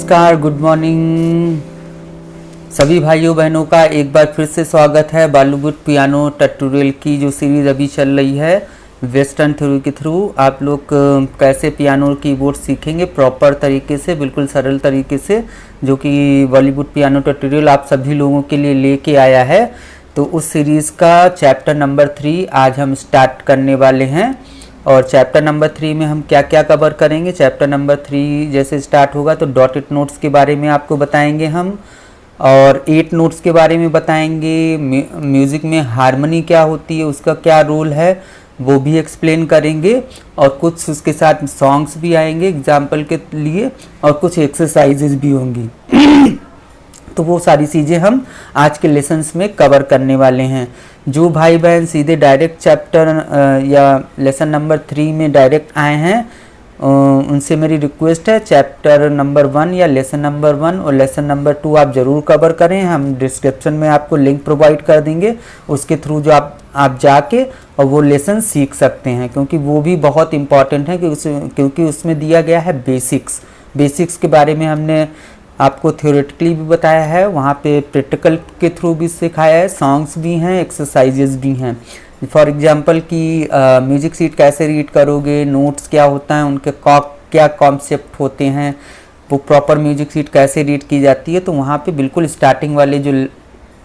नमस्कार, good morning सभी भाइयों बहनों का एक बार फिर से स्वागत है बॉलीवुड पियानो ट्यूटोरियल की जो सीरीज़ अभी चल रही है वेस्टर्न थ्योरी के थ्रू। आप लोग कैसे पियानो कीबोर्ड सीखेंगे प्रॉपर तरीके से, बिल्कुल सरल तरीके से, जो कि बॉलीवुड पियानो ट्यूटोरियल आप सभी लोगों के लिए लेके आया है। तो उस सीरीज़ का चैप्टर नंबर 3 आज हम स्टार्ट करने वाले हैं। और चैप्टर नंबर 3 में हम क्या क्या कवर करेंगे, चैप्टर नंबर 3 जैसे स्टार्ट होगा तो डॉटेड नोट्स के बारे में आपको बताएंगे हम, और 8 नोट्स के बारे में बताएंगे। म्यूज़िक में हारमोनी क्या होती है, उसका क्या रोल है, वो भी एक्सप्लेन करेंगे। और कुछ उसके साथ सॉन्ग्स भी आएंगे एग्जाम्पल के लिए, और कुछ एक्सरसाइजेज भी होंगी। तो वो सारी चीज़ें हम आज के लेसन्स में कवर करने वाले हैं। जो भाई बहन सीधे डायरेक्ट चैप्टर या लेसन नंबर 3 में डायरेक्ट आए हैं, उनसे मेरी रिक्वेस्ट है चैप्टर नंबर 1 या लेसन नंबर 1 और लेसन नंबर 2 आप ज़रूर कवर करें। हम डिस्क्रिप्शन में आपको लिंक प्रोवाइड कर देंगे, उसके थ्रू जो आप जाके और वो लेसन सीख सकते हैं, क्योंकि वो भी बहुत इम्पॉर्टेंट है क्योंकि उसमें दिया गया है बेसिक्स के बारे में हमने आपको थ्योरेटिकली भी बताया है, वहाँ पे प्रैक्टिकल के थ्रू भी सिखाया है, सॉन्ग्स भी हैं, एक्सरसाइजेज भी हैं। फॉर एग्जांपल कि म्यूजिक शीट कैसे रीड करोगे, नोट्स क्या होता है, उनके क्या कॉन्सेप्ट होते हैं, वो प्रॉपर म्यूजिक शीट कैसे रीड की जाती है, तो वहाँ पे बिल्कुल स्टार्टिंग वाले जो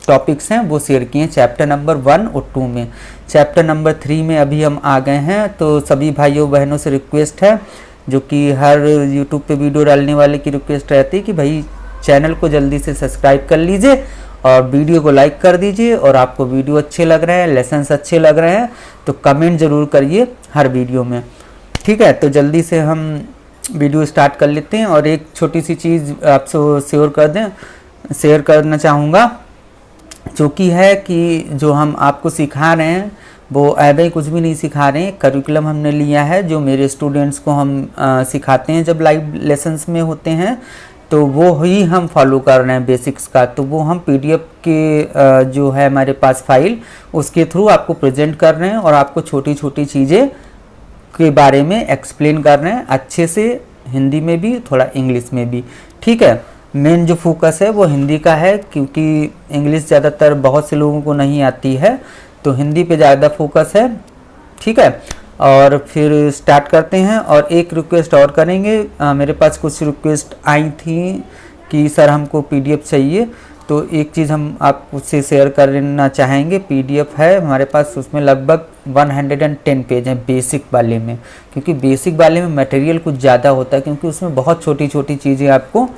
टॉपिक्स हैं वो शेयर किए हैं चैप्टर नंबर 1 और 2 में। चैप्टर नंबर 3 में अभी हम आ गए हैं। तो सभी भाइयों बहनों से रिक्वेस्ट है, जो कि हर यूट्यूब पे वीडियो डालने वाले की रिक्वेस्ट रहती है कि भाई चैनल को जल्दी से सब्सक्राइब कर लीजिए और वीडियो को लाइक कर दीजिए। और आपको वीडियो अच्छे लग रहे हैं, लेसन्स अच्छे लग रहे हैं तो कमेंट ज़रूर करिए हर वीडियो में, ठीक है। तो जल्दी से हम वीडियो स्टार्ट कर लेते हैं। और एक छोटी सी चीज़ आपसे शेयर करना चाहूँगा, जो कि है कि जो हम आपको सिखा रहे हैं वो ऐसे कुछ भी नहीं सिखा रहे हैं। करिकुलम हमने लिया है जो मेरे स्टूडेंट्स को हम सिखाते हैं जब लाइव लेसन्स में होते हैं, तो वो ही हम फॉलो कर रहे हैं बेसिक्स का। तो वो हम पीडीएफ के जो है हमारे पास फाइल, उसके थ्रू आपको प्रेजेंट कर रहे हैं और आपको छोटी छोटी चीज़ें के बारे में एक्सप्लेन कर रहे हैं अच्छे से, हिंदी में भी थोड़ा इंग्लिश में भी, ठीक है। मेन जो फोकस है वो हिंदी का है, क्योंकि इंग्लिश ज़्यादातर बहुत से लोगों को नहीं आती है, तो हिंदी पे ज़्यादा फोकस है, ठीक है। और फिर स्टार्ट करते हैं। और एक रिक्वेस्ट और करेंगे, मेरे पास कुछ रिक्वेस्ट आई थी कि सर हमको पीडीएफ चाहिए, तो एक चीज़ हम आपसे शेयर करना चाहेंगे। पीडीएफ है हमारे पास, उसमें लगभग 110 पेज हैं बेसिक वाले में, क्योंकि बेसिक वाले में मटेरियल कुछ ज़्यादा होता है, क्योंकि उसमें बहुत छोटी छोटी चीज़ें आपको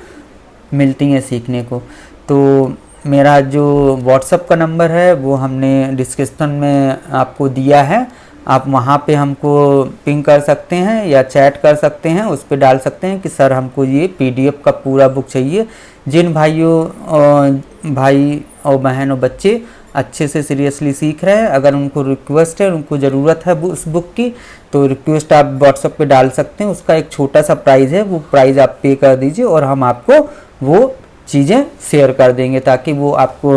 मिलती हैं सीखने को। तो मेरा जो व्हाट्सअप का नंबर है वो हमने डिस्क्रिप्शन में आपको दिया है, आप वहाँ पे हमको पिंग कर सकते हैं या चैट कर सकते हैं, उस पर डाल सकते हैं कि सर हमको ये पीडीएफ का पूरा बुक चाहिए। जिन भाई और बहन और बच्चे अच्छे से सीरियसली सीख रहे हैं, अगर उनको रिक्वेस्ट है, उनको ज़रूरत है उस बुक की, तो रिक्वेस्ट आप व्हाट्सएप पे डाल सकते हैं। उसका एक छोटा सा प्राइज़ है, वो प्राइज़ आप पे कर दीजिए और हम आपको वो चीज़ें शेयर कर देंगे, ताकि वो आपको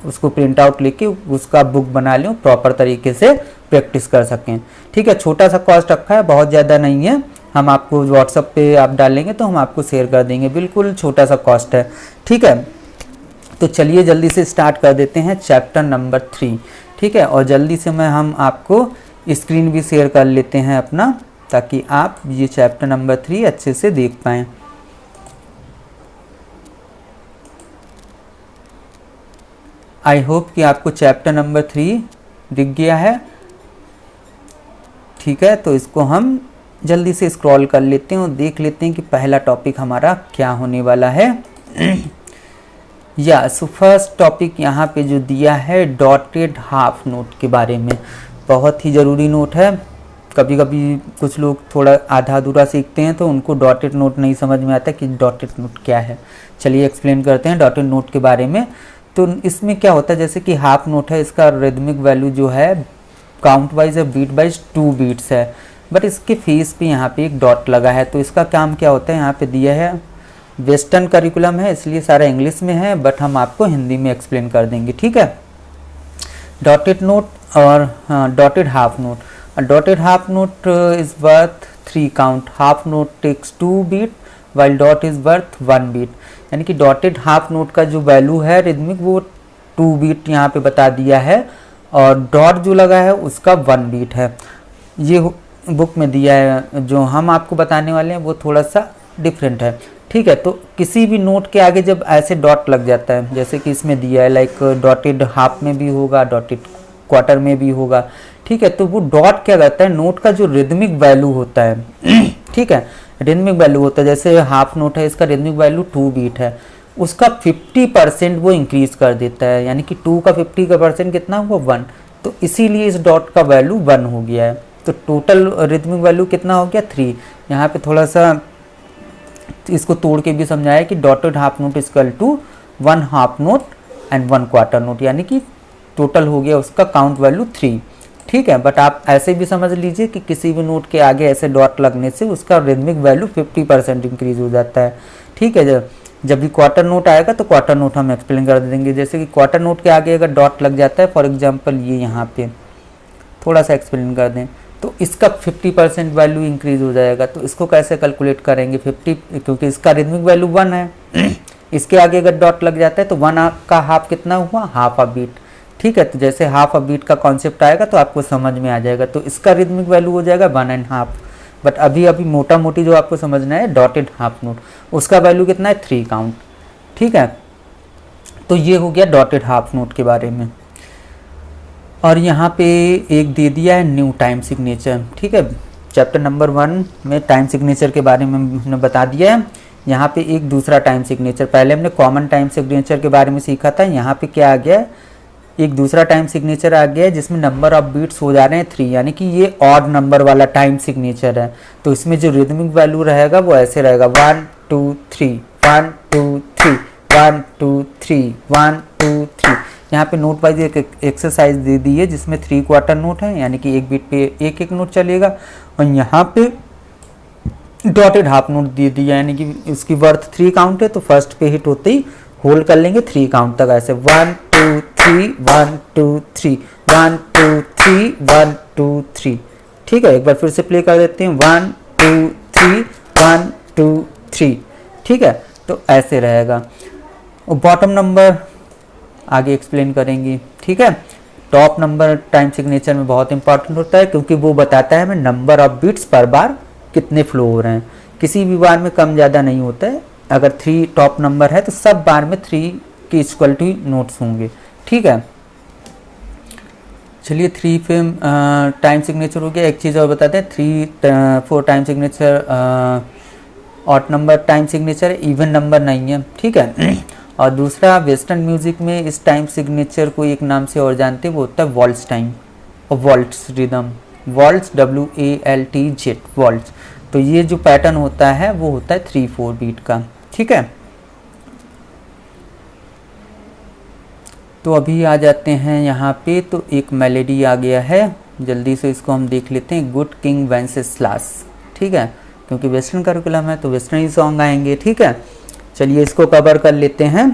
उसको प्रिंट आउट लेके उसका बुक बना लें, प्रॉपर तरीके से प्रैक्टिस कर सकें, ठीक है। छोटा सा कॉस्ट रखा है, बहुत ज़्यादा नहीं है। हम आपको व्हाट्सएप पे आप डालेंगे तो हम आपको शेयर कर देंगे, बिल्कुल छोटा सा कॉस्ट है, ठीक है। तो चलिए जल्दी से स्टार्ट कर देते हैं चैप्टर नंबर 3, ठीक है। और जल्दी से हम आपको स्क्रीन भी शेयर कर लेते हैं अपना, ताकि आप ये चैप्टर नंबर 3 अच्छे से देख पाएँ। आई होप कि आपको चैप्टर नंबर 3 दिख गया है, ठीक है। तो इसको हम जल्दी से स्क्रॉल कर लेते हैं और देख लेते हैं कि पहला टॉपिक हमारा क्या होने वाला है। सो फर्स्ट टॉपिक यहाँ पे जो दिया है डॉटेड हाफ नोट के बारे में, बहुत ही ज़रूरी नोट है। कभी कभी कुछ लोग थोड़ा आधा अधूरा सीखते हैं तो उनको डॉटेड नोट नहीं समझ में आता कि डॉटेड नोट क्या है। चलिए एक्सप्लेन करते हैं डॉटेड नोट के बारे में। तो इसमें क्या होता है, जैसे कि हाफ नोट है, इसका रिदमिक वैल्यू जो है काउंट वाइज है, बीट वाइज 2 बीट्स है, बट इसके फेस पे यहाँ पे एक डॉट लगा है। तो इसका काम क्या होता है, यहाँ पे दिया है, वेस्टर्न करिकुलम है इसलिए सारा इंग्लिश में है, बट हम आपको हिंदी में एक्सप्लेन कर देंगे, ठीक है। डॉटेड नोट और dotted half note. Dotted half note is worth 3 count. Half note takes 2 beat while dot is worth 1 beat, यानी कि डॉटेड हाफ नोट का जो वैल्यू है रिदमिक वो 2 बीट यहाँ पे बता दिया है, और डॉट जो लगा है उसका 1 बीट है। ये बुक में दिया है, जो हम आपको बताने वाले हैं वो थोड़ा सा डिफरेंट है, ठीक है। तो किसी भी नोट के आगे जब ऐसे डॉट लग जाता है, जैसे कि इसमें दिया है लाइक डॉटेड हाफ में भी होगा, डॉटेड क्वार्टर में भी होगा, ठीक है, तो वो डॉट क्या करता है, नोट का जो रिदमिक वैल्यू होता है ठीक है, रिदमिक वैल्यू होता है, जैसे हाफ नोट है इसका रिदमिक वैल्यू 2 बीट है, उसका 50% वो इंक्रीज कर देता है, यानी कि 2 का 50% कितना हुआ 1, तो इसीलिए इस डॉट का वैल्यू 1 हो गया है। तो टोटल रिदमिक वैल्यू कितना हो गया 3। यहाँ पे थोड़ा सा इसको तोड़ के भी समझाया कि dotted half note equal to 1 half note and 1 quarter note, यानी कि टोटल हो गया उसका काउंट वैल्यू 3, ठीक है। बट आप ऐसे भी समझ लीजिए कि किसी भी नोट के आगे ऐसे डॉट लगने से उसका रिदमिक वैल्यू 50% इंक्रीज हो जाता है, ठीक है। जब भी क्वार्टर नोट आएगा तो क्वार्टर नोट हम एक्सप्लेन कर देंगे, जैसे कि क्वार्टर नोट के आगे अगर डॉट लग जाता है, फॉर एग्जांपल ये यहाँ पे थोड़ा सा एक्सप्लेन कर दें, तो इसका 50% वैल्यू इंक्रीज हो जाएगा। तो इसको कैसे कैलकुलेट करेंगे 50, क्योंकि इसका रिदमिक वैल्यू 1 है इसके आगे अगर डॉट लग जाता है तो 1 का हाफ कितना हुआ, हाफ अ बीट, ठीक है। तो जैसे हाफ अ बीट का कॉन्सेप्ट आएगा तो आपको समझ में आ जाएगा, तो इसका रिदमिक वैल्यू हो जाएगा 1.5। बट अभी मोटा मोटी जो आपको समझना है डॉटेड हाफ नोट, उसका वैल्यू कितना है 3 काउंट, ठीक है। तो ये हो गया डॉटेड हाफ नोट के बारे में। और यहाँ पे एक दे दिया है न्यू टाइम सिग्नेचर, ठीक है। चैप्टर नंबर 1 में टाइम सिग्नेचर के बारे में हमने बता दिया है। यहाँ पे एक दूसरा टाइम सिग्नेचर, पहले हमने कॉमन टाइम सिग्नेचर के बारे में सीखा था, यहाँ पे क्या आ गया है, एक दूसरा टाइम सिग्नेचर आ गया है जिसमें नंबर ऑफ बीट्स हो जा रहे हैं 3, यानी कि ये ऑड नंबर वाला टाइम सिग्नेचर है। तो इसमें जो रिदमिक वैल्यू रहेगा वो ऐसे रहेगा 1 2 3 1 2 3 1 2 3 1 2 3। यहाँ पे नोट वाइज एक एक्सरसाइज दे दी है जिसमें 3 क्वार्टर नोट है, यानी कि एक बीट पे एक एक नोट चलेगा, और यहाँ पे डॉटेड हाफ नोट दे दिया, यानी कि उसकी वर्थ 3 काउंट है, तो फर्स्ट पे हिट होते ही होल्ड कर लेंगे 3 काउंट तक, ऐसे 1 2 3 1 2 3 1 2 3 1 2 3, ठीक है। एक बार फिर से प्ले कर देते हैं 1 2 3 1 2 3, ठीक है। तो ऐसे रहेगा, और बॉटम नंबर आगे एक्सप्लेन करेंगे, ठीक है। टॉप नंबर टाइम सिग्नेचर में बहुत इंपॉर्टेंट होता है, क्योंकि वो बताता है हमें नंबर ऑफ बीट्स पर बार कितने फ्लो हो रहे हैं, किसी भी बार में कम ज़्यादा नहीं होता है। अगर 3 टॉप नंबर है तो सब बार में 3 की इक्वल टू नोट्स होंगे, ठीक है। चलिए 3 पे टाइम सिग्नेचर हो गया। एक चीज़ और बताते हैं, 3 4 time signature odd number time signature है, इवन नंबर नहीं है, ठीक है। और दूसरा वेस्टर्न म्यूजिक में इस टाइम सिग्नेचर को एक नाम से और जानते हैं, वो होता है वॉल्ट्स टाइम और vaults rhythm, vaults WALTZ vaults. तो ये जो पैटर्न होता है वो होता है 3-4 बीट का, ठीक है। तो अभी आ जाते हैं यहाँ पे, तो एक मेलेडी आ गया है, जल्दी से इसको हम देख लेते हैं, गुड किंग वेंसेस्लास, ठीक है, क्योंकि वेस्टर्न करिकुलम है तो वेस्टर्न ही सॉन्ग आएंगे, ठीक है। चलिए इसको कवर कर लेते हैं।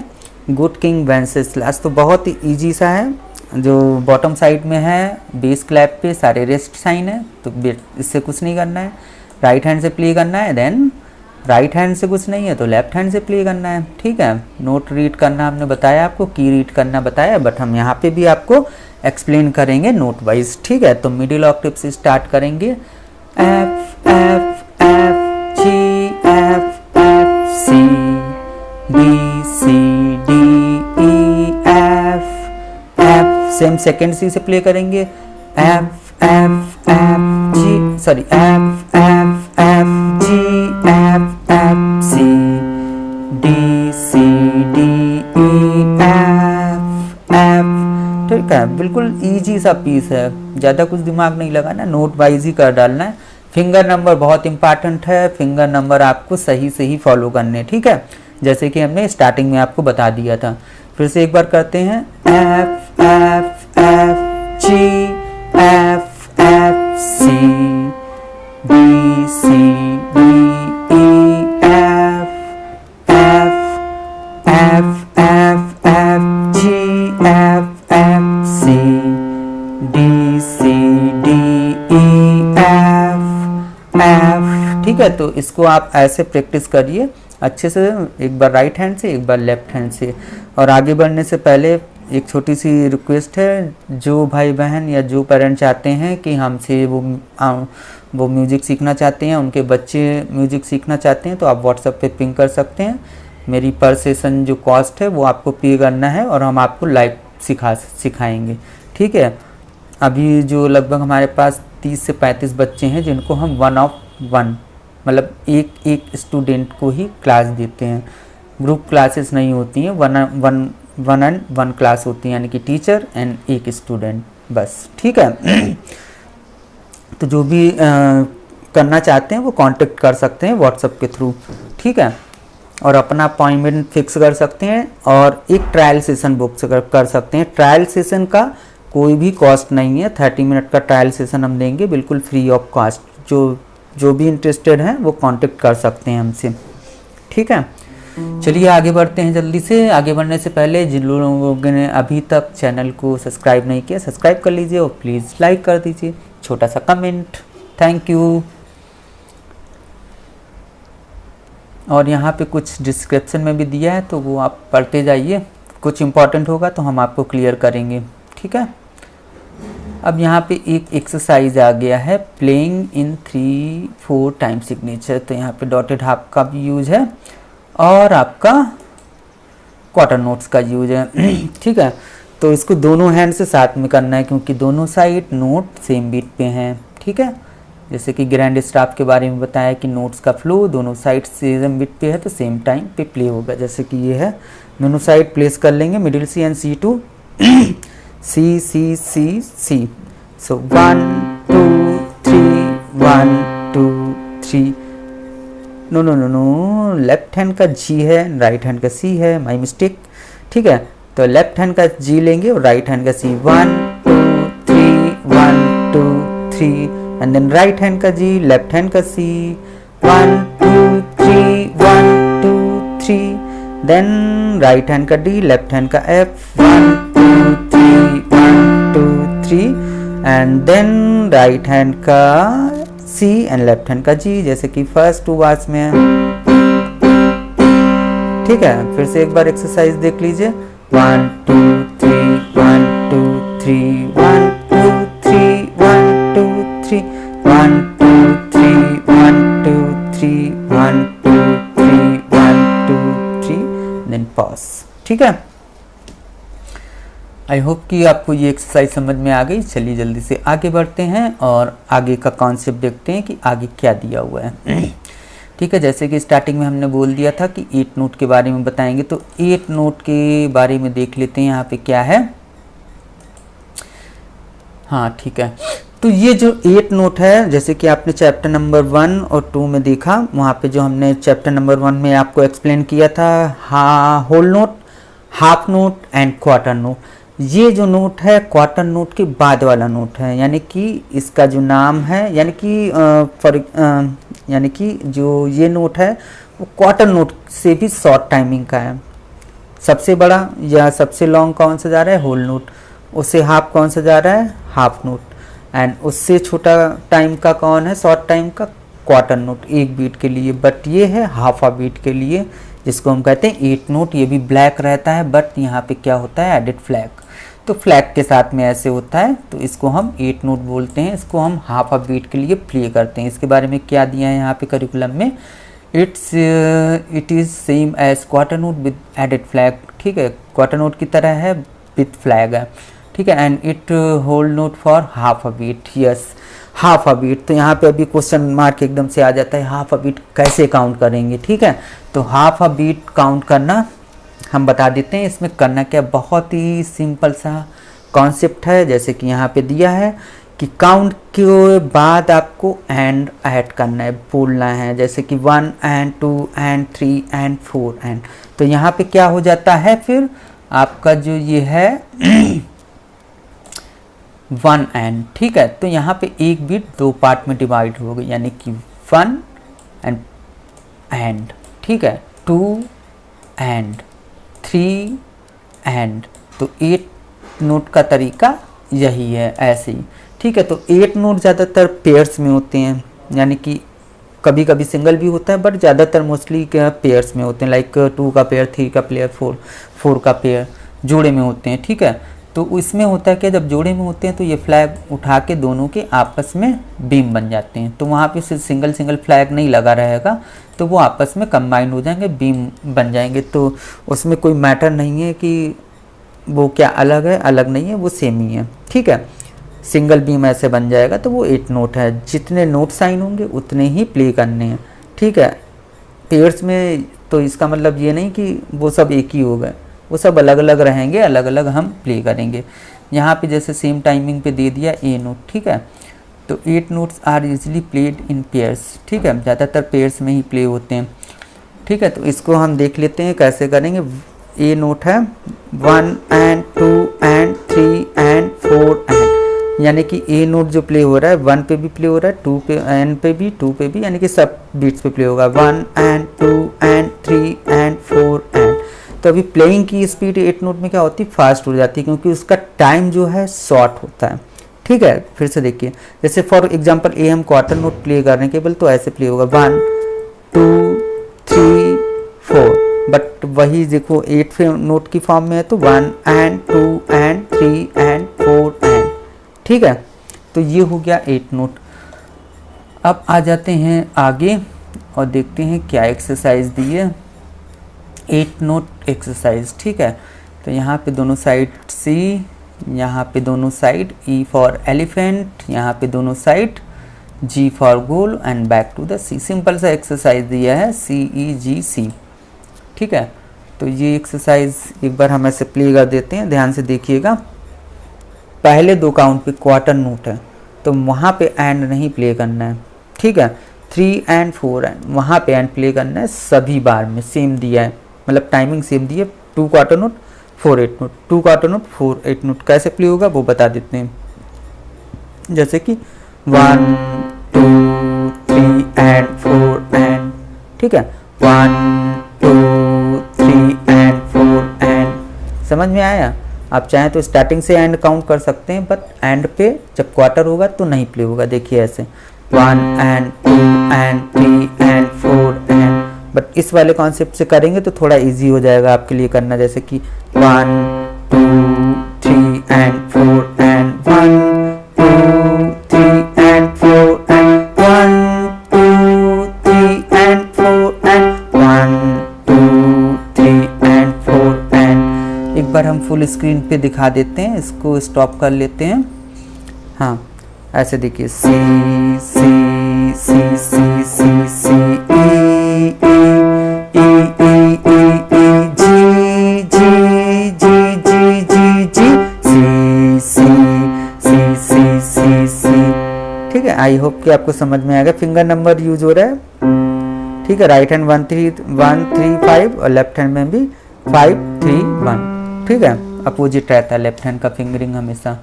गुड किंग वेंसेस्लास तो बहुत ही ईजी सा है, जो बॉटम साइड में है बेस क्लैप पे सारे रेस्ट साइन है, तो इससे कुछ नहीं करना है, राइट हैंड से प्ले करना है, देन राइट हैंड से कुछ नहीं है तो लेफ्ट हैंड से प्ले करना है, ठीक है। नोट रीड करना हमने बताया आपको, की रीड करना बताया, बट हम यहाँ पे भी आपको एक्सप्लेन करेंगे नोट वाइज, ठीक है। तो मिडिल ऑक्टेव से स्टार्ट करेंगे, F F F G F F C D C D E F F, same second C से प्ले करेंगे, F F F G sorry F F F G F F C D C D E F F, ठीक है। बिल्कुल easy सा piece है, ज़्यादा कुछ दिमाग नहीं लगाना, नोट वाइज ही कर डालना है। फिंगर नंबर बहुत इंपॉर्टेंट है, फिंगर नंबर आपको सही से ही फॉलो करने, ठीक है, जैसे कि हमने स्टार्टिंग में आपको बता दिया था। फिर से एक बार करते हैं, F F F G F F C D C D E F F F F F G F F C D C D E F F, ठीक है। तो इसको आप ऐसे प्रैक्टिस करिए अच्छे से, एक बार राइट हैंड से एक बार लेफ्ट हैंड से। और आगे बढ़ने से पहले एक छोटी सी रिक्वेस्ट है, जो भाई बहन या जो पेरेंट चाहते हैं कि हमसे वो म्यूज़िक सीखना चाहते हैं, उनके बच्चे म्यूज़िक सीखना चाहते हैं, तो आप व्हाट्सएप पे पिंग कर सकते हैं। मेरी पर सेशन जो कॉस्ट है वो आपको पे करना है और हम आपको लाइव सिखाएंगे, ठीक है। अभी जो लगभग हमारे पास 30 से 35 बच्चे हैं जिनको हम 1-on-1 मतलब एक स्टूडेंट को ही क्लास देते हैं, ग्रुप क्लासेस नहीं होती हैं, 1-on-1 क्लास होती है, यानी कि टीचर एंड एक स्टूडेंट बस, ठीक है। तो जो भी करना चाहते हैं वो कांटेक्ट कर सकते हैं व्हाट्सएप के थ्रू, ठीक है। और अपना अपॉइंटमेंट फिक्स कर सकते हैं और एक ट्रायल सेशन बुक कर सकते हैं। ट्रायल सेशन का कोई भी कॉस्ट नहीं है, 30 मिनट का ट्रायल सेशन हम देंगे बिल्कुल फ्री ऑफ कॉस्ट। जो भी इंटरेस्टेड हैं वो कांटेक्ट कर सकते हैं हमसे, ठीक है। चलिए आगे बढ़ते हैं जल्दी से। आगे बढ़ने से पहले जिन लोगों ने अभी तक चैनल को सब्सक्राइब नहीं किया, सब्सक्राइब कर लीजिए और प्लीज़ लाइक कर दीजिए, छोटा सा कमेंट, थैंक यू। और यहाँ पे कुछ डिस्क्रिप्शन में भी दिया है तो वो आप पढ़ते जाइए, कुछ इम्पोर्टेंट होगा तो हम आपको क्लियर करेंगे, ठीक है। अब यहाँ पे एक एक्सरसाइज आ गया है, प्लेइंग इन 3-4 टाइम सिग्नेचर। तो यहाँ पे डॉटेड हाफ का भी यूज है और आपका क्वार्टर नोट्स का यूज है, ठीक है। तो इसको दोनों हैंड से साथ में करना है क्योंकि दोनों साइड नोट सेम बीट पे हैं, ठीक है। जैसे कि ग्रैंड स्टाफ के बारे में बताया कि नोट्स का फ्लो दोनों साइड सेम बीट पे है तो सेम टाइम पे प्ले होगा। जैसे कि ये है, दोनों साइड प्लेस कर लेंगे, middle C and C2 C C C C। So 1 2 3 1 2 3। No, left hand का G है, राइट हैंड का C है, माई मिस्टेक, ठीक है। तो लेफ्ट हैंड का G लेंगे और राइट हैंड का C, 1 2 3 1 2 3। And then right hand का G, लेफ्ट हैंड का C, 1 2 3 1 2 3। देन राइट हैंड का D, लेफ्ट हैंड का F, 1 2 3 1 2 3। And then right hand का C एंड लेफ्ट हैंड का G, जैसे कि फर्स्ट 2 बार्स में है, ठीक है। फिर से एक बार एक्सरसाइज देख लीजिए, 1 2 3 1 2 3 1 2 3 1 2 3 1 2 3 1 2 3 1 2 3 1 2 3, देन पॉज, ठीक है। आई होप कि आपको ये एक्सरसाइज समझ में आ गई। चलिए जल्दी से आगे बढ़ते हैं और आगे का कॉन्सेप्ट देखते हैं कि आगे क्या दिया हुआ है, ठीक है। जैसे कि स्टार्टिंग में हमने बोल दिया था कि 8 नोट के बारे में बताएंगे, तो 8 नोट के बारे में देख लेते हैं यहाँ पे क्या है। हाँ ठीक है, तो ये जो 8 नोट है, जैसे कि आपने चैप्टर नंबर 1 और 2 में देखा, वहाँ पे जो हमने चैप्टर नंबर 1 में आपको एक्सप्लेन किया था, whole note, half note and quarter note. ये जो नोट है क्वार्टर नोट के बाद वाला नोट है, यानी कि इसका जो नाम है, यानी कि जो ये नोट है वो क्वार्टर नोट से भी शॉर्ट टाइमिंग का है। सबसे बड़ा या सबसे लॉन्ग कौन सा जा रहा है, होल नोट। उससे हाफ कौन सा जा रहा है, हाफ नोट। एंड उससे छोटा टाइम का कौन है, शॉर्ट टाइम का, क्वार्टर नोट, एक बीट के लिए। बट ये है हाफ अ बीट के लिए, जिसको हम कहते हैं 8 नोट। ये भी ब्लैक रहता है, बट यहाँ पे क्या होता है, एडिड फ्लैग, तो फ्लैग के साथ में ऐसे होता है, तो इसको हम 8 नोट बोलते हैं। इसको हम हाफ अ बीट के लिए प्ले करते हैं। इसके बारे में क्या दिया है यहाँ पे करिकुलम में, it is same as quarter note with added flag, ठीक है। क्वार्टर नोट की तरह है, विद फ्लैग है, ठीक है। And it hold note for half a beat, yes half a beat. तो यहाँ पे अभी क्वेश्चन मार्क एकदम से आ जाता है, हाफ अ बीट कैसे काउंट करेंगे, ठीक है। तो हाफ अ बीट काउंट करना हम बता देते हैं। इसमें करना क्या, बहुत ही सिंपल सा कॉन्सेप्ट है। जैसे कि यहाँ पे दिया है कि काउंट के बाद आपको एंड ऐड करना है, बोलना है, जैसे कि 1 एंड 2 एंड 3 एंड 4 एंड। तो यहाँ पे क्या हो जाता है, फिर आपका जो ये है 1 एंड, ठीक है। तो यहाँ पे एक बीट 2 पार्ट में डिवाइड हो गई, यानी कि 1 एंड, ठीक है, 2 एंड 3 एंड। तो 8 नोट का तरीका यही है, ऐसे ही, ठीक है। तो 8 नोट ज़्यादातर पेयर्स में होते हैं, यानी कि कभी कभी सिंगल भी होता है, बट ज़्यादातर मोस्टली क्या पेयर्स में होते हैं, लाइक 2 का पेयर, 3 का पेयर, 4 का पेयर जोड़े में होते हैं। ठीक है, तो इसमें होता है कि जब जोड़े में होते हैं तो ये फ्लैग उठा के दोनों के आपस में बीम बन जाते हैं, तो वहाँ पे सिंगल फ्लैग नहीं लगा रहेगा, तो वो आपस में कंबाइन हो जाएंगे, बीम बन जाएंगे। तो उसमें कोई मैटर नहीं है कि वो क्या अलग है अलग नहीं है, वो सेम ही है। ठीक है, सिंगल बीम ऐसे बन जाएगा तो वो 8 नोट है, जितने नोट साइन होंगे उतने ही प्ले करने हैं। ठीक है, पेयर्स में तो इसका मतलब ये नहीं कि वो सब एक ही हो गए, वो सब अलग अलग रहेंगे, अलग अलग हम प्ले करेंगे। यहाँ पे जैसे सेम टाइमिंग पे दे दिया ए नोट। ठीक है, तो 8 notes are usually played in pairs. ठीक है, ज़्यादातर पेयर्स में ही प्ले होते हैं। ठीक है, तो इसको हम देख लेते हैं कैसे करेंगे। ए नोट है 1 एंड 2 एंड 3 एंड 4 एंड, यानी कि ए नोट जो प्ले हो रहा है 1 पे भी प्ले हो रहा है, 2 पे एंड पे भी, 2 पे भी, यानी कि सब बीट्स पे प्ले होगा। 1 एंड 2 एंड 3 एंड 4 एंड। तो अभी प्लेइंग की स्पीड 8 नोट में क्या होती है, फास्ट हो जाती है, क्योंकि उसका टाइम जो है शॉर्ट होता है। ठीक है, फिर से देखिए, जैसे फॉर एग्जांपल ए हम क्वार्टर नोट प्ले कर रहे हैं केवल, तो ऐसे प्ले होगा 1 2 3 4, बट वही देखो 8 नोट की फॉर्म में है तो 1 एंड 2 एंड 3 एंड 4 एंड। ठीक है, तो ये हो गया 8 नोट। अब आ जाते हैं आगे और देखते हैं क्या एक्सरसाइज दी है। 8 नोट एक्सरसाइज। ठीक है, तो यहाँ पे दोनों साइड सी, यहाँ पे दोनों साइड ई फॉर एलिफेंट, यहाँ पे दोनों side G for goal and back to the C. Simple सा एक्सरसाइज दिया है CEGC। ठीक है, तो ये एक्सरसाइज एक बार हम ऐसे प्ले कर देते हैं, ध्यान से देखिएगा। पहले 2 काउंट पे क्वार्टर नोट है तो वहाँ पे एंड नहीं प्ले करना है। ठीक है, 3 एंड 4 एंड, वहाँ पे एंड प्ले करना है, सभी बार में सेम दिया है, मतलब टाइमिंग सेम दी है। 2 quarter note 4 8 note, 2 quarter note 4 8 note. कैसे प्ले होगा वो बता देते हैं, जैसे कि 1 2 3 एंड 4 एंड। ठीक है, 1 2 3 एंड 4 एंड। समझ में आया? आप चाहें तो स्टार्टिंग से एंड काउंट कर सकते हैं, बट एंड पे जब क्वार्टर होगा तो नहीं प्ले होगा। देखिए ऐसे 1 and 2 and 3 and 4 and. But इस वाले कॉन्सेप्ट से करेंगे तो थोड़ा इजी हो जाएगा आपके लिए करना, जैसे कि 1 2 3 and 4 and 1 2 3 and 4 and 1 2 3 and 4 and 1 2 3 and 4 and. एक बार हम फुल स्क्रीन पे दिखा देते हैं, इसको स्टॉप कर लेते हैं। हाँ, ऐसे देखिए सी सी सी सी सी सी ई ई ई ई जी जी जी जी जी जी सी सी सी सी सी। ठीक है, आई होप कि आपको समझ में आएगा। फिंगर नंबर यूज हो रहा है। ठीक है, राइट हैंड 1 3 5 और लेफ्ट हैंड में भी 5 3 1। ठीक है, अपोजिट रहता है लेफ्ट हैंड का फिंगरिंग हमेशा।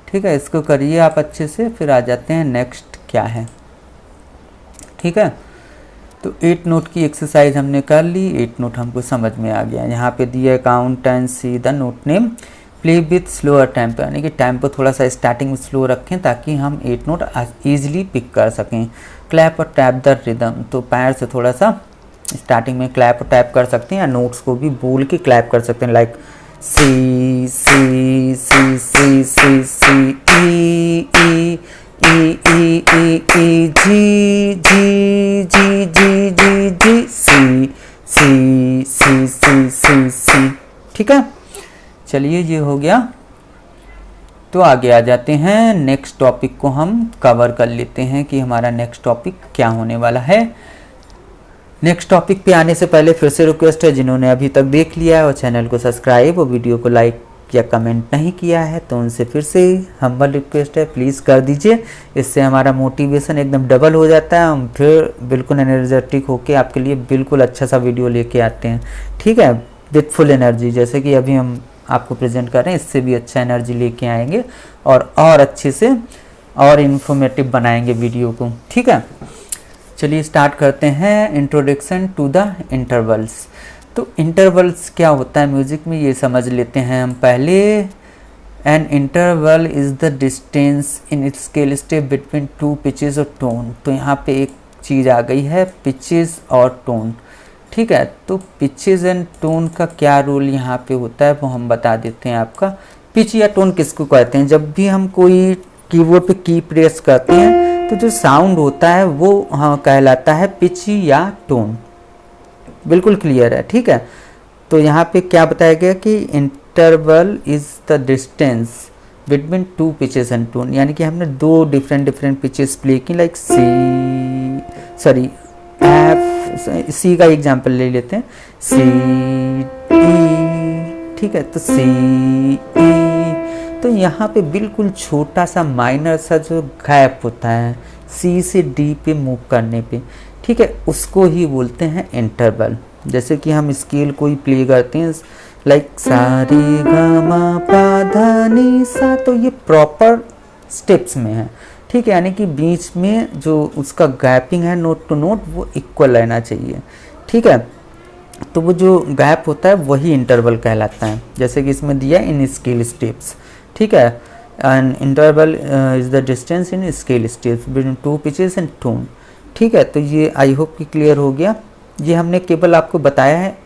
ठीक है, इसको करिए आप अच्छे से, फिर आ जाते हैं नेक्स्ट क्या है। ठीक है, तो 8 नोट की एक्सरसाइज हमने कर ली, 8 नोट हमको समझ में आ गया। यहाँ पे दिया count and see the note name, play with slower tempo, यानी कि टेम्पो थोड़ा सा स्टार्टिंग में स्लो रखें ताकि हम 8 नोट ईजिली पिक कर सकें। क्लैप और टैप द रिदम, तो पैर से थोड़ा सा स्टार्टिंग में क्लैप और टैप कर सकते हैं, या नोट्स को भी बोल के क्लैप कर सकते हैं, लाइक सी सी सी सी सी सी ई ई ई ई ई ई जी जी जी जी जी जी सी सी सी सी सी सी। ठीक है, चलिए ये हो गया। तो आगे आ जाते हैं, नेक्स्ट टॉपिक को हम कवर कर लेते हैं कि हमारा नेक्स्ट टॉपिक क्या होने वाला है। नेक्स्ट टॉपिक पे आने से पहले फिर से रिक्वेस्ट है, जिन्होंने अभी तक देख लिया है और चैनल को सब्सक्राइब और वीडियो को लाइक या कमेंट नहीं किया है, तो उनसे फिर से हम्बल रिक्वेस्ट है, प्लीज़ कर दीजिए। इससे हमारा मोटिवेशन एकदम डबल हो जाता है, हम फिर बिल्कुल एनर्जेटिक होके आपके लिए बिल्कुल अच्छा सा वीडियो लेके आते हैं। ठीक है, विथ फुल एनर्जी, जैसे कि अभी हम आपको प्रेजेंट कर रहे हैं, इससे भी अच्छा एनर्जी लेके आएंगे और अच्छे से और इन्फॉर्मेटिव बनाएंगे वीडियो को। ठीक है, चलिए स्टार्ट करते हैं। Introduction to the intervals. तो इंटरवल्स क्या होता है म्यूजिक में, ये समझ लेते हैं हम पहले। An interval is the distance in scale step between 2 pitches और टोन। तो यहाँ पे एक चीज़ आ गई है, पिचेस और टोन। ठीक है, तो पिचेस एंड टोन का क्या रोल यहाँ पे होता है वो हम बता देते हैं आपका। पिच या टोन किसको कहते हैं? जब भी हम कोई कीबोर्ड पे की प्रेस करते हैं तो जो साउंड होता है वो कहलाता है पिच या टोन। बिल्कुल क्लियर है, ठीक है। तो यहाँ पे क्या बताया गया कि interval is the distance between two pitches and tone, यानी कि हमने दो डिफरेंट पिचेस प्ले की, लाइक एफ, सी का एग्जांपल ले लेते हैं, सी ई, ठीक है। तो सी ई, तो यहाँ पे बिल्कुल छोटा सा माइनर सा जो गैप होता है सी से डी पे मूव करने पे, ठीक है, उसको ही बोलते हैं इंटरवल। जैसे कि हम स्केल कोई प्ले करते हैं लाइक सा रे गा मा पा धा नी सा, तो ये प्रॉपर स्टेप्स में है, ठीक है, यानी कि बीच में जो उसका गैपिंग है नोट टू नोट वो इक्वल रहना चाहिए, ठीक है। तो वो जो गैप होता है वही इंटरवल कहलाता है, जैसे कि इसमें दिया इन स्केल स्टेप्स, ठीक है। And interval is the distance in scale steps between two pitches and tone, ठीक है। तो ये आई होप कि क्लियर हो गया। ये हमने केवल आपको बताया है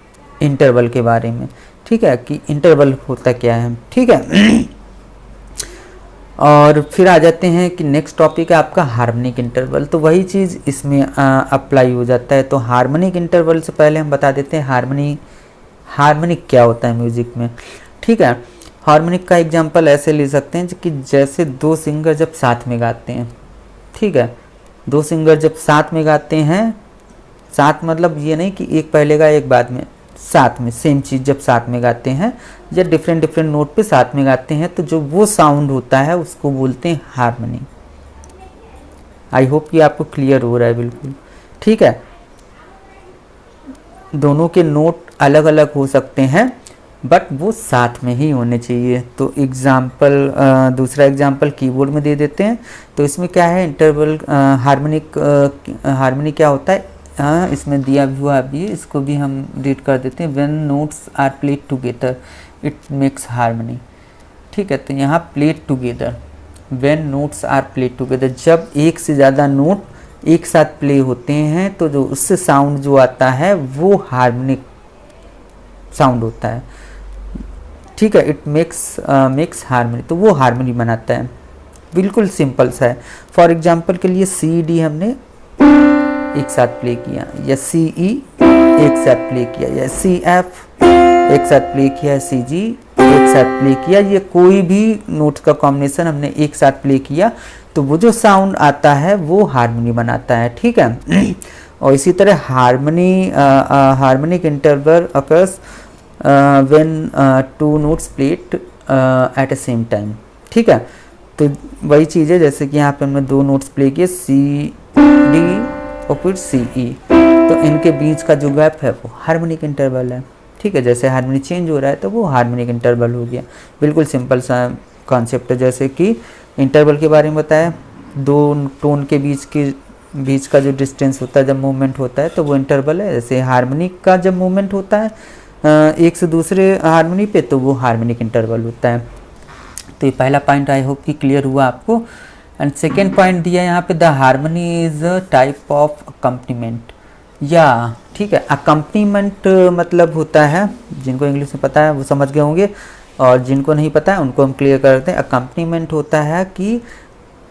इंटरवल के बारे में, ठीक है, कि इंटरवल होता क्या है, ठीक है। और फिर आ जाते हैं कि नेक्स्ट टॉपिक है आपका हार्मोनिक इंटरवल। तो वही चीज़ इसमें अप्लाई हो जाता है। तो हार्मोनिक इंटरवल से पहले हम बता देते हैं हार्मोनिक क्या होता है म्यूजिक में, ठीक है। हार्मोनिक का एग्जांपल ऐसे ले सकते हैं कि जैसे दो सिंगर जब साथ में गाते हैं, ठीक है, दो सिंगर जब साथ में गाते हैं, साथ मतलब ये नहीं कि एक पहले गा एक बाद में, साथ में सेम चीज़ जब साथ में गाते हैं या डिफरेंट नोट पे साथ में गाते हैं, तो जो वो साउंड होता है उसको बोलते हैं हार्मनी। आई होप कि आपको क्लियर हो रहा है बिल्कुल, ठीक है। दोनों के नोट अलग अलग हो सकते हैं बट वो साथ में ही होने चाहिए। तो एग्जाम्पल दूसरा एग्जाम्पल कीबोर्ड में दे देते हैं। तो इसमें क्या है इंटरवल हार्मनी क्या होता है, इसमें दिया हुआ अभी, इसको भी हम रीड कर देते हैं। When notes are played together it makes harmony, ठीक है। तो यहाँ played together, when notes are played together, जब एक से ज़्यादा नोट एक साथ प्ले होते हैं तो जो उससे साउंड जो आता है वो हार्मोनिक साउंड होता है, ठीक है। इट मेक्स हार्मनी, तो वो हार्मनी बनाता है। बिल्कुल सिंपल सा है। फॉर एग्जांपल के लिए सी डी हमने एक साथ प्ले किया, या सी ई एक साथ प्ले किया, या सी एफ एक साथ प्ले किया, सी जी एक साथ प्ले किया, ये कोई भी नोट का कॉम्बिनेशन हमने एक साथ प्ले किया तो वो जो साउंड आता है वो हार्मनी बनाता है, ठीक है। और इसी तरह harmonic interval occurs when two notes played at a same time, ठीक है। तो वही चीज़ है, जैसे कि यहाँ पे हमने दो नोट्स प्ले किए सी डी और फिर सी ई, तो इनके बीच का जो गैप है वो हार्मोनिक इंटरवल है, ठीक है। जैसे हार्मनी चेंज हो रहा है तो वो हार्मोनिक इंटरवल हो गया। बिल्कुल सिंपल सा कॉन्सेप्ट है। जैसे कि इंटरवल के बारे में बताया, दो टोन के बीच का जो डिस्टेंस होता है जब मूवमेंट होता है तो वो इंटरवल है। जैसे हार्मोनिक का जब मूवमेंट होता है एक से दूसरे हार्मनी पे तो वो हार्मोनिक इंटरवल होता है। तो ये पहला पॉइंट आई होप कि क्लियर हुआ आपको। एंड सेकेंड पॉइंट दिया यहाँ पे, the harmony is a type of accompaniment, या ठीक है। अकम्पनीमेंट मतलब होता है, जिनको इंग्लिश में पता है वो समझ गए होंगे, और जिनको नहीं पता है उनको हम क्लियर करते हैं। अकम्पनीमेंट होता है कि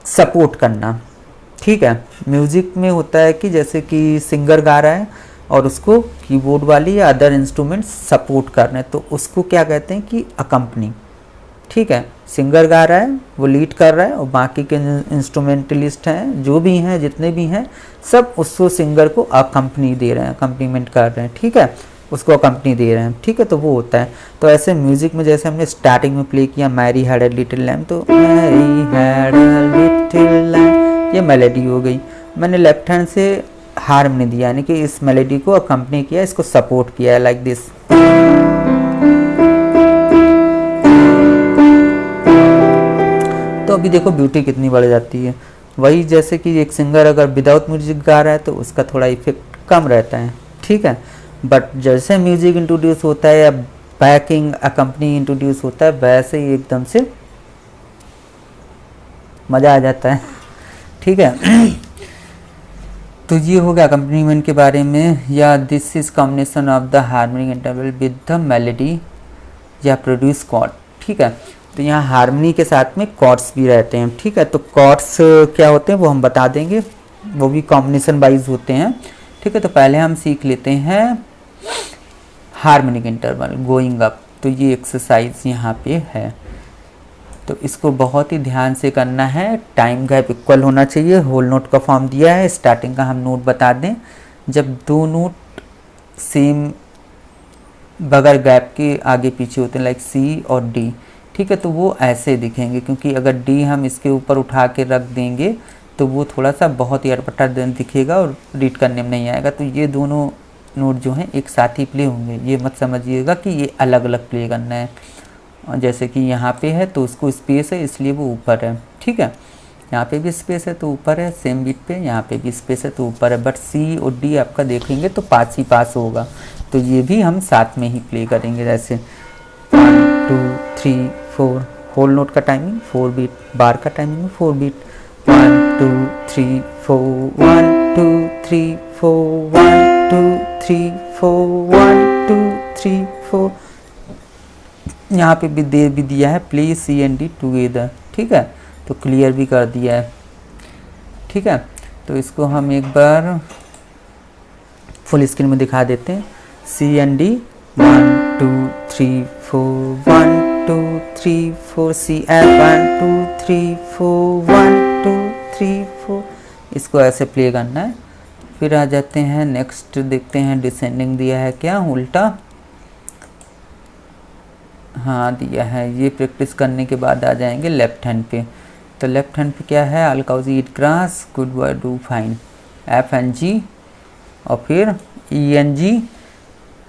सपोर्ट करना, ठीक है। म्यूजिक में होता है कि जैसे कि सिंगर गा रहा है और उसको कीबोर्ड वाली या अदर इंस्ट्रूमेंट्स सपोर्ट कर रहे हैं, तो उसको क्या कहते हैं कि अकम्पनी, ठीक है। सिंगर गा रहा है, वो लीड कर रहा है, और बाकी के इंस्ट्रूमेंटलिस्ट हैं जो भी हैं, जितने भी हैं, सब उसको सिंगर को अकम्पनी दे रहे हैं, अकम्पनीमेंट कर रहे हैं, ठीक है, उसको अकम्पनी दे रहे हैं, ठीक है। तो वो होता है। तो ऐसे म्यूजिक में जैसे हमने स्टार्टिंग में प्ले किया Mary had a little lamb, तो Mary had a little lamb, ये मेलोडी हो गई। मैंने लेफ्ट हैंड से हार्मनी दिया, यानी कि इस मेलोडी को अकम्पनी किया, इसको सपोर्ट किया, लाइक दिस। तो अभी देखो ब्यूटी कितनी बढ़ जाती है। वही जैसे कि एक सिंगर अगर विदाउट म्यूजिक गा रहा है तो उसका थोड़ा इफेक्ट कम रहता है, ठीक है। बट जैसे म्यूजिक इंट्रोड्यूस होता है या बैकिंग अकम्पनी इंट्रोड्यूस होता है, वैसे ही एकदम से मज़ा आ जाता है, ठीक है। तो ये हो गया अकम्पनीमेंट के बारे में। या this is combination of the harmonic interval with the melody या प्रोड्यूस कॉर्ड। ठीक है, तो यहाँ हार्मनी के साथ में कॉर्ड्स भी रहते हैं। ठीक है, तो कॉर्ड्स क्या होते हैं वो हम बता देंगे, वो भी कॉम्बिनेशन वाइज होते हैं। ठीक है, तो पहले हम सीख लेते हैं हार्मोनिक इंटरवल गोइंग अप। तो ये एक्सरसाइज यहाँ पे है, तो इसको बहुत ही ध्यान से करना है। टाइम गैप इक्वल होना चाहिए। होल नोट का फॉर्म दिया है, स्टार्टिंग का हम नोट बता दें। जब दो नोट सेम बगैर गैप के आगे पीछे होते हैं, लाइक सी और डी, ठीक है, तो वो ऐसे दिखेंगे, क्योंकि अगर डी हम इसके ऊपर उठा के रख देंगे तो वो थोड़ा सा बहुत ही अटपटा दिखेगा और रीड करने में नहीं आएगा। तो ये दोनों नोट जो हैं एक साथ ही प्ले होंगे, ये मत समझिएगा कि ये अलग अलग प्ले करना है। जैसे कि यहाँ पे है तो उसको स्पेस है इसलिए वो ऊपर है। ठीक है, यहाँ पे भी स्पेस है तो ऊपर है, सेम बीट पे यहाँ पे भी स्पेस है तो ऊपर है। बट सी और डी आपका देखेंगे तो पास ही पास होगा, तो ये भी हम साथ में ही प्ले करेंगे। जैसे 1 2 3 4 होल नोट का टाइमिंग 4 बीट, बार का टाइमिंग 4 बीट। 1 2 3 4 1 2 3 4 1 2 3 4 1 2 3 4। यहाँ पे भी दे भी दिया है play C and D together. ठीक है, तो क्लियर भी कर दिया है। ठीक है, तो इसको हम एक बार फुल स्क्रीन में दिखा देते हैं। सी एंड डी 1 2 3 4 1 2 3 4 सी एफ 1 2 3 4 1 2 3 4। इसको ऐसे प्ले करना है। फिर आ जाते हैं नेक्स्ट, देखते हैं डिसेंडिंग दिया है क्या, उल्टा हाँ दिया है। ये प्रैक्टिस करने के बाद आ जाएंगे लेफ्ट हैंड पे। तो लेफ्ट हैंड पे क्या है, all cows eat grass good boy do fine, F and G और फिर E and G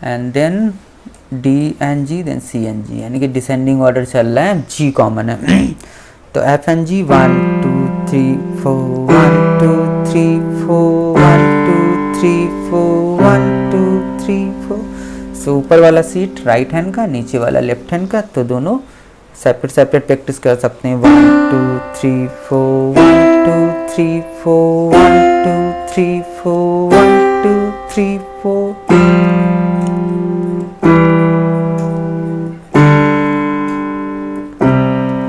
and then D and G then C and G, यानी कि डिसेंडिंग ऑर्डर चल रहा है, जी कॉमन है। तो एफ एन जी 1 2 3 4 1 2 3 4 1 2 3 4 1 2 3 4। सो ऊपर वाला सीट राइट हैंड का, नीचे वाला लेफ्ट हैंड का, तो दोनों सेपरेट सेपरेट प्रैक्टिस कर सकते हैं। 1 2 3 4 1 2 3 4 1 2 3 4 1 2 3 4।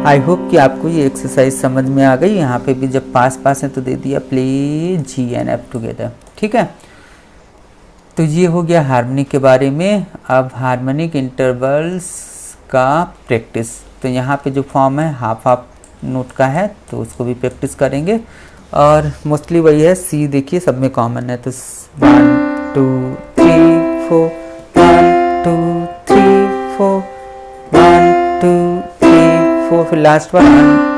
आई होप कि आपको ये एक्सरसाइज समझ में आ गई। यहाँ पे भी जब पास पास है तो दे दिया play G and F together. ठीक है, तो ये हो गया हार्मोनिक के बारे में। अब हार्मोनिक इंटरवल्स का प्रैक्टिस, तो यहाँ पे जो फॉर्म है हाफ हाफ नोट का है, तो उसको भी प्रैक्टिस करेंगे। और मोस्टली वही है, सी देखिए सब में कॉमन है, तो 1 2 3 4 1 2 3 4 1 2 3 4, फिर लास्ट 1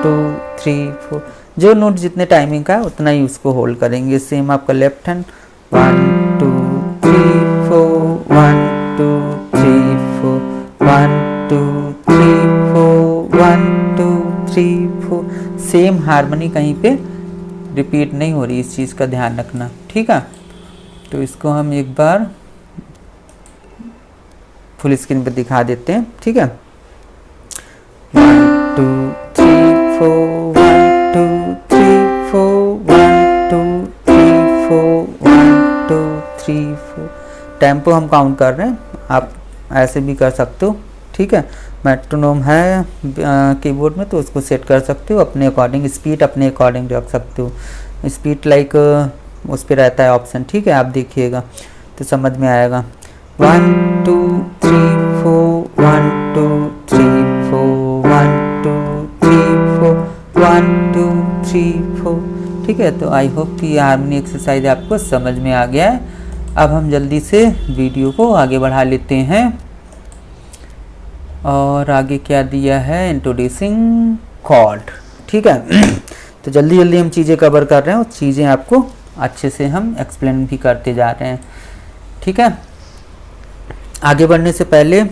2 3 4। जो नोट जितने टाइमिंग का है उतना ही उसको होल्ड करेंगे। सेम आपका लेफ्ट हैंड 1 2 3 4 1 2 3 4 1 2 3 4 1 2 3 4। सेम हार्मनी कहीं पे रिपीट नहीं हो रही, इस चीज़ का ध्यान रखना। ठीक है, तो इसको हम एक बार फुल स्क्रीन पे दिखा देते हैं। ठीक है, 1 2 3 4 1 2 3 4 1 2 3 4 1 2 3 4। टेम्पो हम काउंट कर रहे हैं, आप ऐसे भी कर सकते हो। ठीक है, मेट्रोनोम है कीबोर्ड में तो उसको सेट कर सकते हो अपने अकॉर्डिंग, स्पीड अपने अकॉर्डिंग रख सकते हो। स्पीड लाइक उस पर रहता है ऑप्शन। ठीक है, आप देखिएगा तो समझ में आएगा। 1 2 3 4 1 2 3 4 1 2 3 4 1 2 3 4। ठीक है, तो आई होप कि हार्मनी एक्सरसाइज आपको समझ में आ गया है। अब हम जल्दी से वीडियो को आगे बढ़ा लेते हैं। और आगे क्या दिया है, इंट्रोड्यूसिंग कॉर्ड। ठीक है, तो जल्दी जल्दी हम चीज़ें कवर कर रहे हैं और चीज़ें आपको अच्छे से हम एक्सप्लेन भी करते जा रहे हैं। ठीक है, आगे बढ़ने से पहले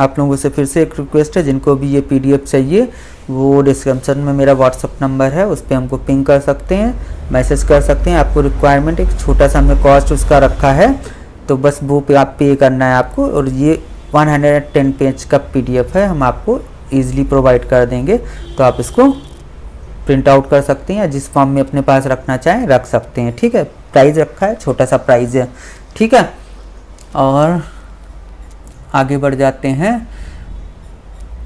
आप लोगों से फिर से एक रिक्वेस्ट है, जिनको भी ये पीडीएफ चाहिए वो डिस्क्रिप्शन में मेरा व्हाट्सअप नंबर है, उस पर हमको पिंग कर सकते हैं, मैसेज कर सकते हैं। आपको रिक्वायरमेंट एक छोटा सा हमने कॉस्ट उसका रखा है, तो बस वो पे आप पे करना है आपको। और ये 110 पेज का पीडीएफ है, हम आपको ईजिली प्रोवाइड कर देंगे, तो आप इसको प्रिंट आउट कर सकते हैं या जिस फॉर्म में अपने पास रखना चाहें रख सकते हैं। ठीक है, प्राइज़ रखा है, छोटा सा प्राइज़ है, ठीक है। और आगे बढ़ जाते हैं।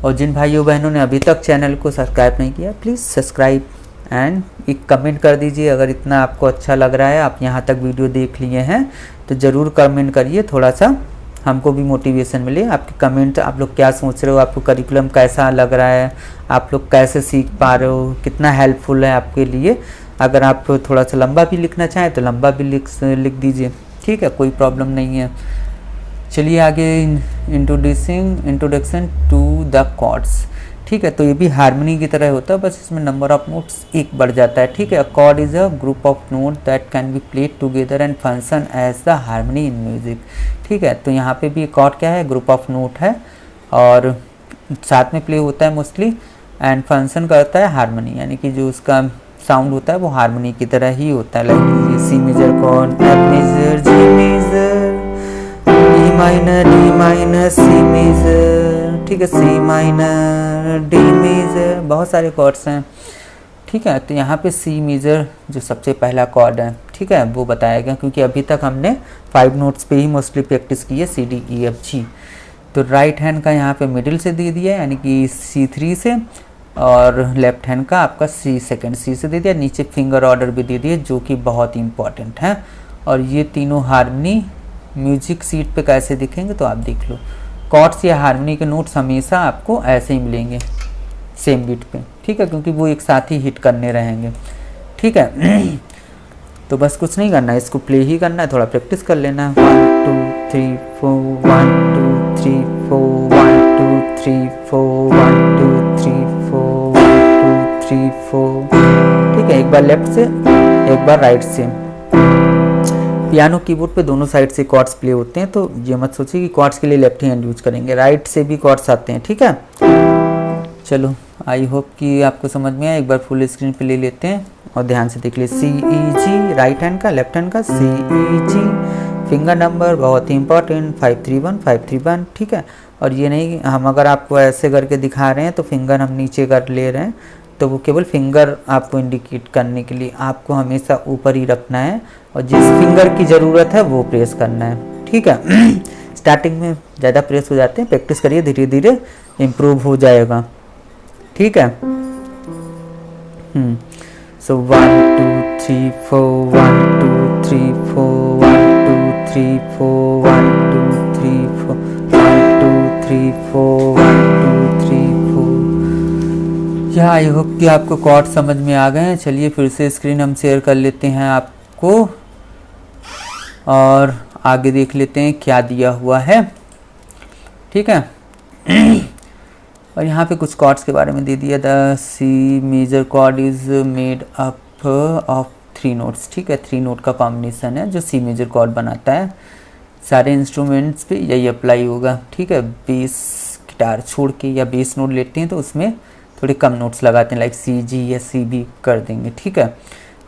और जिन भाइयों बहनों ने अभी तक चैनल को सब्सक्राइब नहीं किया, प्लीज़ सब्सक्राइब एंड एक कमेंट कर दीजिए। अगर इतना आपको अच्छा लग रहा है, आप यहाँ तक वीडियो देख लिए हैं, तो ज़रूर कमेंट करिए, थोड़ा सा हमको भी मोटिवेशन मिले। आपके कमेंट, आप लोग क्या सोच रहे हो, आपको करिकुलम कैसा लग रहा है, आप लोग कैसे सीख पा रहे हो, कितना हेल्पफुल है आपके लिए। अगर आप थोड़ा सा लंबा भी लिखना चाहें तो लंबा भी लिख दीजिए, ठीक है, कोई प्रॉब्लम नहीं है। चलिए आगे, इंट्रोडक्शन टू द कॉर्ड्स, ठीक है। तो ये भी हारमोनी की तरह होता है, बस इसमें नंबर ऑफ नोट्स एक बढ़ जाता है, ठीक है। Chord is a group of note that can be played together and function as the harmony in music, ठीक है। तो यहाँ पे भी कॉर्ड क्या है, ग्रुप ऑफ नोट है और साथ में प्ले होता है मोस्टली, एंड फंक्शन करता है हारमोनी, यानी कि जो उसका साउंड होता है वो हारमोनी की तरह ही होता है। Like C major chord, F major, G major, D minor, D minor, C major, ठीक है, सी माइनर, डी मेजर, बहुत सारे कॉर्ड्स हैं, ठीक है। तो यहाँ पे सी मेजर जो सबसे पहला कॉर्ड है, ठीक है, वो बताया गया, क्योंकि अभी तक हमने 5 नोट्स पे ही मोस्टली प्रैक्टिस की है, सी डी ई एफ जी। तो राइट हैंड का यहाँ पे मिडिल से दे दिया है, यानी कि C3 से, और लेफ्ट हैंड का आपका सेकंड सी से दे दिया। नीचे फिंगर ऑर्डर भी दे दिए, जो कि बहुत इंपॉर्टेंट है। और ये तीनों हारमोनी म्यूजिक सीट पे कैसे दिखेंगे तो आप देख लो। कॉर्ड्स या हारमोनी के नोट्स हमेशा आपको ऐसे ही मिलेंगे सेम बीट पे, ठीक है, क्योंकि वो एक साथ ही हिट करने रहेंगे, ठीक है। तो बस कुछ नहीं करना है, इसको प्ले ही करना है, थोड़ा प्रैक्टिस कर लेना है। 1 2 3 4 1 2 3 4 1 2 3 4 1 2 3 4 1 2 3 4, ठीक है। एक बार लेफ्ट से, एक बार राइट से। पियानो कीबोर्ड पे दोनों साइड से कॉर्ड्स प्ले होते हैं, तो ये मत सोचिए कि कॉर्ड्स के लिए लेफ्ट हैंड यूज करेंगे, राइट से भी कॉर्ड्स आते हैं, ठीक है। चलो, आई होप कि आपको समझ में आया। एक बार फुल स्क्रीन पे ले लेते हैं और ध्यान से देख लीजिए। C-E-G राइट हैंड का, लेफ्ट हैंड का C-E-G, फिंगर नंबर बहुत ही इंपॉर्टेंट 531 531, ठीक है। और ये नहीं, हम अगर आपको ऐसे करके दिखा रहे हैं तो फिंगर हम नीचे कर ले रहे हैं, तो वो केवल फिंगर आपको इंडिकेट करने के लिए, आपको हमेशा ऊपर ही रखना है और जिस फिंगर की ज़रूरत है वो प्रेस करना है, ठीक है। स्टार्टिंग में ज़्यादा प्रेस हो जाते हैं, प्रैक्टिस करिए, धीरे धीरे इम्प्रूव हो जाएगा, ठीक है। सो 1 2 3 4 1 2 3 4 1 2 3 4 1 2 3 4 1 2 3 4 1 2 3 4। यह आई होप कि आपको कॉर्ड समझ में आ गए हैं। चलिए फिर से स्क्रीन हम शेयर कर लेते हैं आपको और आगे देख लेते हैं क्या दिया हुआ है, ठीक है। और यहाँ पे कुछ कॉर्ड्स के बारे में दे दिया। The C major chord is made up of 3 notes, ठीक है, 3 नोट का कॉम्बिनेशन है जो सी मेजर कॉर्ड बनाता है। सारे इंस्ट्रूमेंट्स पे यही अप्लाई होगा, ठीक है। बेस गिटार छोड़ के या बेस नोट लेते हैं तो उसमें थोड़े कम नोट्स लगाते हैं, लाइक सी जी या सी बी कर देंगे, ठीक है।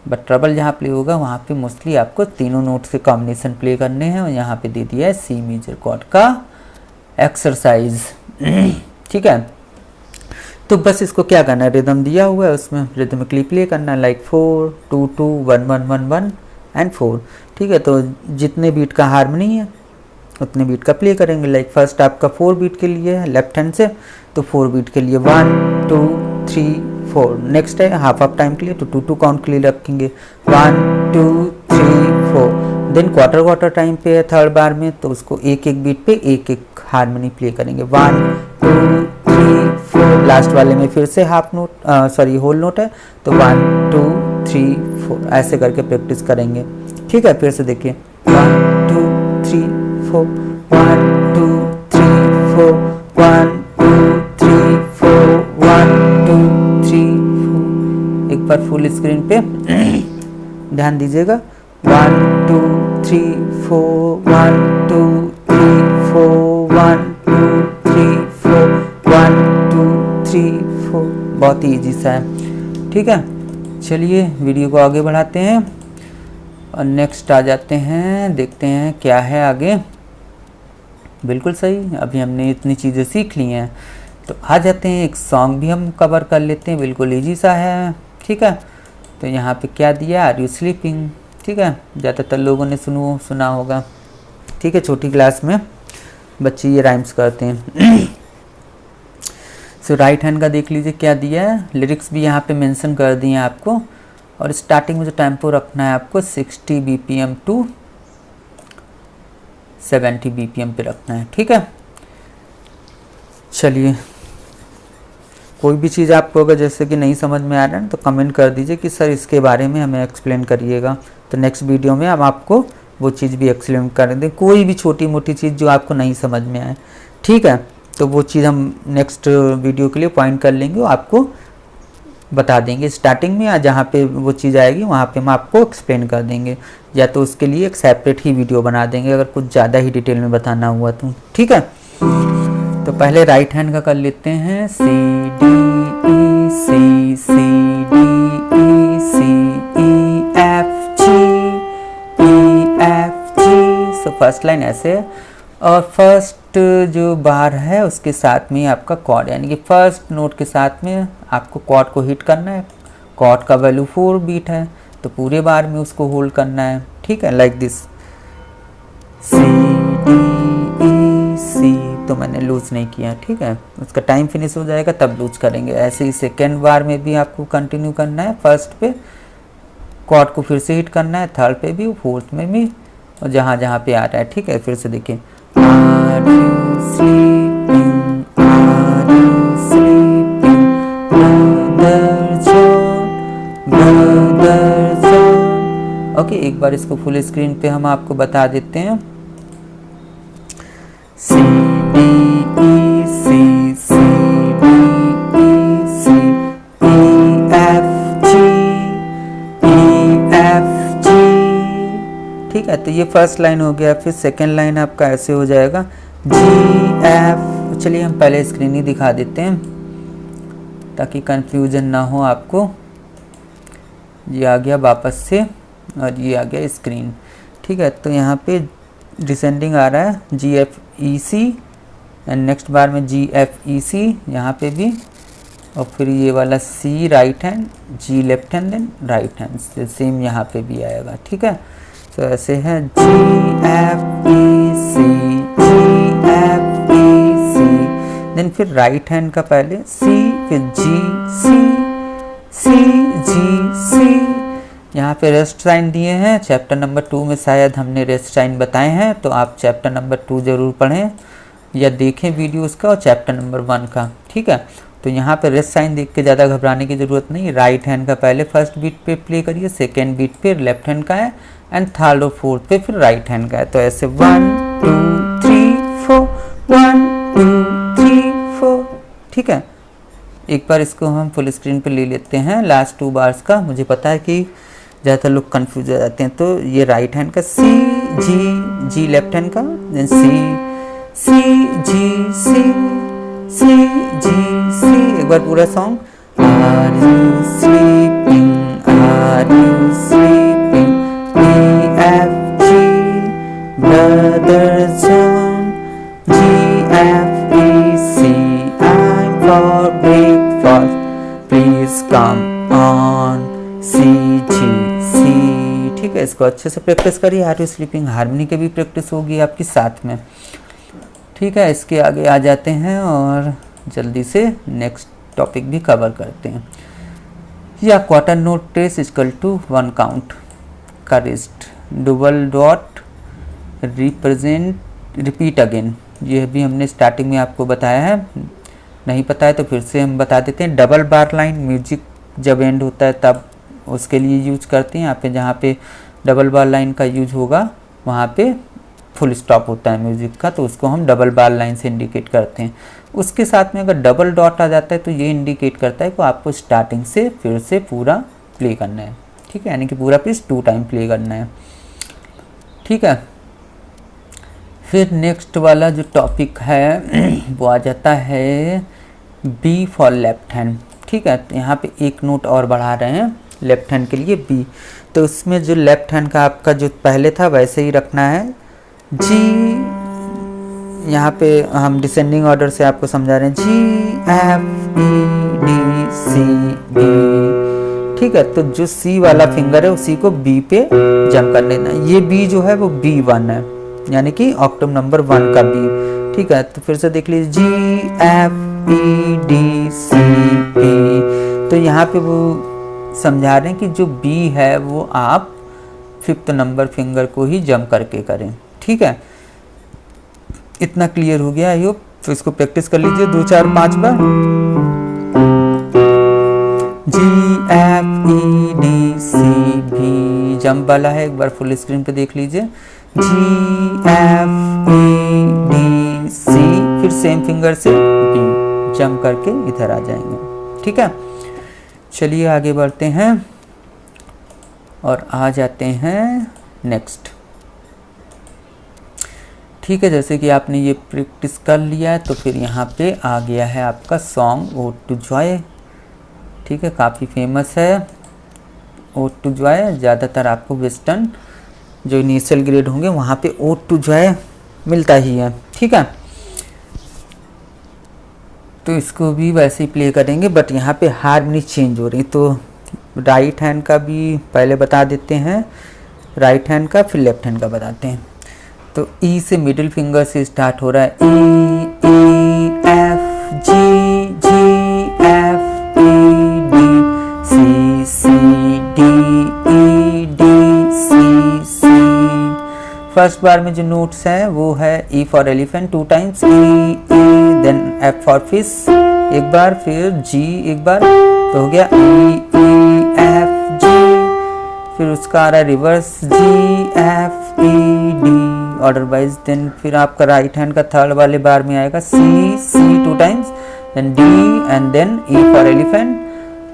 बट ट्रबल जहाँ प्ले होगा वहाँ पे मोस्टली आपको तीनों नोट्स के कॉम्बिनेशन प्ले करने हैं। और यहाँ पे दे दिया है सी मेजर कॉर्ड का एक्सरसाइज, ठीक है। तो बस इसको क्या करना है, रिदम दिया हुआ है, उसमें रिदमिकली प्ले करना है, लाइक 4 2 2 1 1 1 1 एंड 4, ठीक है। तो जितने बीट का हारमोनी है उतने बीट का प्ले करेंगे। लाइक फर्स्ट आपका 4 बीट के लिए है लेफ्ट हैंड से, तो 4 बीट के लिए 1 2 3 4। नेक्स्ट है हाफ ऑफ टाइम के लिए, तो 2 2 काउंट के लिए रखेंगे 1 2 3 4। देन क्वार्टर टाइम पे है थर्ड बार में, तो उसको एक एक बीट पे एक एक हारमोनी प्ले करेंगे, 1 2 3 4। लास्ट वाले में फिर से half note sorry whole note है, तो 1 2 3 4 ऐसे करके प्रैक्टिस करेंगे, ठीक है। फिर से देखिए 1 2 3 4 1 2 3 4 1 2 3 4 1 2 3 4। एक बार फुल स्क्रीन पे ध्यान दीजिएगा, 1 2 3 4 1 2 3 4 1 2 3 4 1 2 3 4। बहुत ही ईजी सा है, ठीक है। चलिए वीडियो को आगे बढ़ाते हैं और नेक्स्ट आ जाते हैं, देखते हैं क्या है आगे। बिल्कुल सही, अभी हमने इतनी चीज़ें सीख ली हैं, तो आ जाते हैं एक सॉन्ग भी हम कवर कर लेते हैं, बिल्कुल ईजी सा है, ठीक है। तो यहाँ पे क्या दिया, आर यू स्लीपिंग, ठीक है, ज़्यादातर लोगों ने सुना होगा। ठीक है, छोटी क्लास में बच्चे ये राइम्स करते हैं। सो राइट हैंड का देख लीजिए क्या दिया है, लिरिक्स भी यहाँ पे मेंशन कर दिए हैं आपको, और स्टार्टिंग में जो टेम्पो रखना है आपको 60 BPM टू 70 BPM पे रखना है। ठीक है, चलिए कोई भी चीज़ आपको अगर जैसे कि नहीं समझ में आ रहा है तो कमेंट कर दीजिए कि सर इसके बारे में हमें एक्सप्लेन करिएगा, तो नेक्स्ट वीडियो में हम आपको वो चीज़ भी एक्सप्लेन कर दें। कोई भी छोटी मोटी चीज़ जो आपको नहीं समझ में आए, ठीक है, तो वो चीज़ हम नेक्स्ट वीडियो के लिए पॉइंट कर लेंगे, वो आपको बता देंगे स्टार्टिंग में, या जहाँ पे वो चीज़ आएगी वहाँ पे हम आपको एक्सप्लेन कर देंगे, या तो उसके लिए एक सेपरेट ही वीडियो बना देंगे अगर कुछ ज़्यादा ही डिटेल में बताना हुआ तो। ठीक है, तो पहले राइट हैंड का कर लेते हैं, C D E C D E C E F G। So first line ऐसे है, और फर्स्ट जो बार है उसके साथ में आपका कॉर्ड, यानी कि फर्स्ट नोट के साथ में आपको कॉर्ड को हिट करना है। कॉर्ड का वैल्यू 4 बीट है, तो पूरे बार में उसको होल्ड करना है। ठीक है, like this C D E C, तो मैंने लूज नहीं किया। ठीक है, उसका टाइम फिनिश हो जाएगा तब लूज करेंगे। ऐसे ही सेकेंड बार में भी आपको कंटिन्यू करना है, फर्स्ट पे कॉर्ड को फिर से हिट करना है, थर्ड पे भी, फोर्थ में भी, और जहाँ जहाँ पे आ रहा है। ठीक है, फिर से देखिए, Are you sleeping? Are you sleeping? Brother John। Okay, एक बार इसको फुल स्क्रीन पे हम आपको बता देते हैं। C D E C C D E C E F G E F G। ठीक है, तो ये फर्स्ट लाइन हो गया। फिर सेकेंड लाइन आपका ऐसे हो जाएगा G F। चलिए हम पहले स्क्रीन ही दिखा देते हैं ताकि कंफ्यूजन ना हो आपको। ये आ गया वापस से, और ये आ गया स्क्रीन। ठीक है, तो यहाँ पे डिसेंडिंग आ रहा है G F E C, and next बार में G F E C यहाँ पे भी, और फिर ये वाला C right hand, G left hand, then right hand, same यहाँ पे भी आएगा। ठीक है, तो ऐसे है G F E C G F E C, then फिर राइट हैंड का पहले C, फिर G C C G C। यहाँ पे रेस्ट साइन दिए हैं, चैप्टर नंबर 2 में शायद हमने रेस्ट साइन बताए हैं, तो आप चैप्टर नंबर 2 ज़रूर पढ़ें या देखें वीडियो उसका, और चैप्टर नंबर 1 का। ठीक है, तो यहाँ पे रेस्ट साइन देख के ज़्यादा घबराने की ज़रूरत नहीं। राइट हैंड का पहले फर्स्ट बीट पे प्ले करिए, सेकेंड बीट पे लेफ्ट हैंड का है, एंड थर्ड और फोर्थ पे फिर राइट हैंड का है। तो ऐसे 1 2 3 4 1 2 3 4। ठीक है, एक बार इसको हम फुल स्क्रीन पे ले लेते हैं लास्ट 2 बार्स का। मुझे पता है कि ज़्यादातर लोग कंफ्यूज हो जाते हैं। तो ये राइट हैंड का C G लेफ्ट हैंड का, then C G C C। एक बार पूरा song, Are you sleeping? Are you sleeping? E F G Brother John, G F E C I'm for breakfast, please come on C G C। ठीक है, इसको अच्छे से practice करिए। Are you sleeping harmony की भी प्रैक्टिस होगी आपकी साथ में। ठीक है, इसके आगे आ जाते हैं और जल्दी से नेक्स्ट टॉपिक भी कवर करते हैं। या क्वार्टर नोट ट्रेस इक्वल टू 1 काउंट का rest, double dot repeat again, यह भी हमने स्टार्टिंग में आपको बताया है। नहीं पता है तो फिर से हम बता देते हैं। डबल बार लाइन म्यूजिक जब एंड होता है तब उसके लिए यूज करते हैं। यहाँ पे जहाँ पे डबल बार लाइन का यूज होगा वहाँ पे फुल स्टॉप होता है म्यूजिक का, तो उसको हम डबल बार लाइन से इंडिकेट करते हैं। उसके साथ में अगर डबल डॉट आ जाता है तो ये इंडिकेट करता है कि आपको स्टार्टिंग से फिर से पूरा प्ले करना है। ठीक है, यानी कि पूरा पीस 2 टाइम प्ले करना है। ठीक है, फिर नेक्स्ट वाला जो टॉपिक है वो आ जाता है B फॉर लेफ्ट हैंड। ठीक है, तो यहाँ पे एक नोट और बढ़ा रहे हैं लेफ्ट हैंड के लिए B, तो उसमें जो लेफ्ट हैंड का आपका जो पहले था वैसे ही रखना है। G यहाँ पे हम डिसेंडिंग ऑर्डर से आपको समझा रहे हैं, G F E D C B। ठीक है। तो जो सी वाला फिंगर है उसी को बी पे जंप कर लेना। ये बी जो है वो B1 है, यानी कि ऑक्टेव नंबर 1 का बी। ठीक है, तो फिर से देख लीजिए G, F, E, D, C, E। तो यहाँ पे वो समझा रहे हैं कि जो बी है वो आप 5th नंबर फिंगर को ही जंप करके करें। ठीक है, इतना क्लियर हो गया आई होप। तो इसको प्रैक्टिस कर लीजिए 2 4 5 बार। G, F, E, D, C, B jump वाला है, एक बार फुल स्क्रीन पे देख लीजिए। G, F, E, D, C, फिर सेम फिंगर से B जंप करके इधर आ जाएंगे। ठीक है, चलिए आगे बढ़ते हैं और आ जाते हैं नेक्स्ट। ठीक है, जैसे कि आपने ये प्रैक्टिस कर लिया है तो फिर यहाँ पे आ गया है आपका सॉन्ग ओड टू जॉय। ठीक है, काफ़ी फेमस है ओड टू जॉय। ज़्यादातर आपको वेस्टर्न जो इनिशियल ग्रेड होंगे वहाँ पे ओड टू जॉय मिलता ही है। ठीक है, तो इसको भी वैसे ही प्ले करेंगे, बट यहाँ पे हार्मनी चेंज हो रही। तो राइट हैंड का भी पहले बता देते हैं, राइट हैंड का फिर लेफ्ट हैंड का बताते हैं। तो ई से मिडिल फिंगर से स्टार्ट हो रहा है, E F G F E D C D. First बार में जो नोट्स हैं वो है E for elephant 2 times, E then F for fish एक बार, फिर जी एक बार, तो हो गया ई एफ जी। फिर उसका आ रहा है reverse, G F E D order wise. Then फिर आपका राइट हैंड का थर्ड वाले बार में आएगा C 2 times, then D and then E for elephant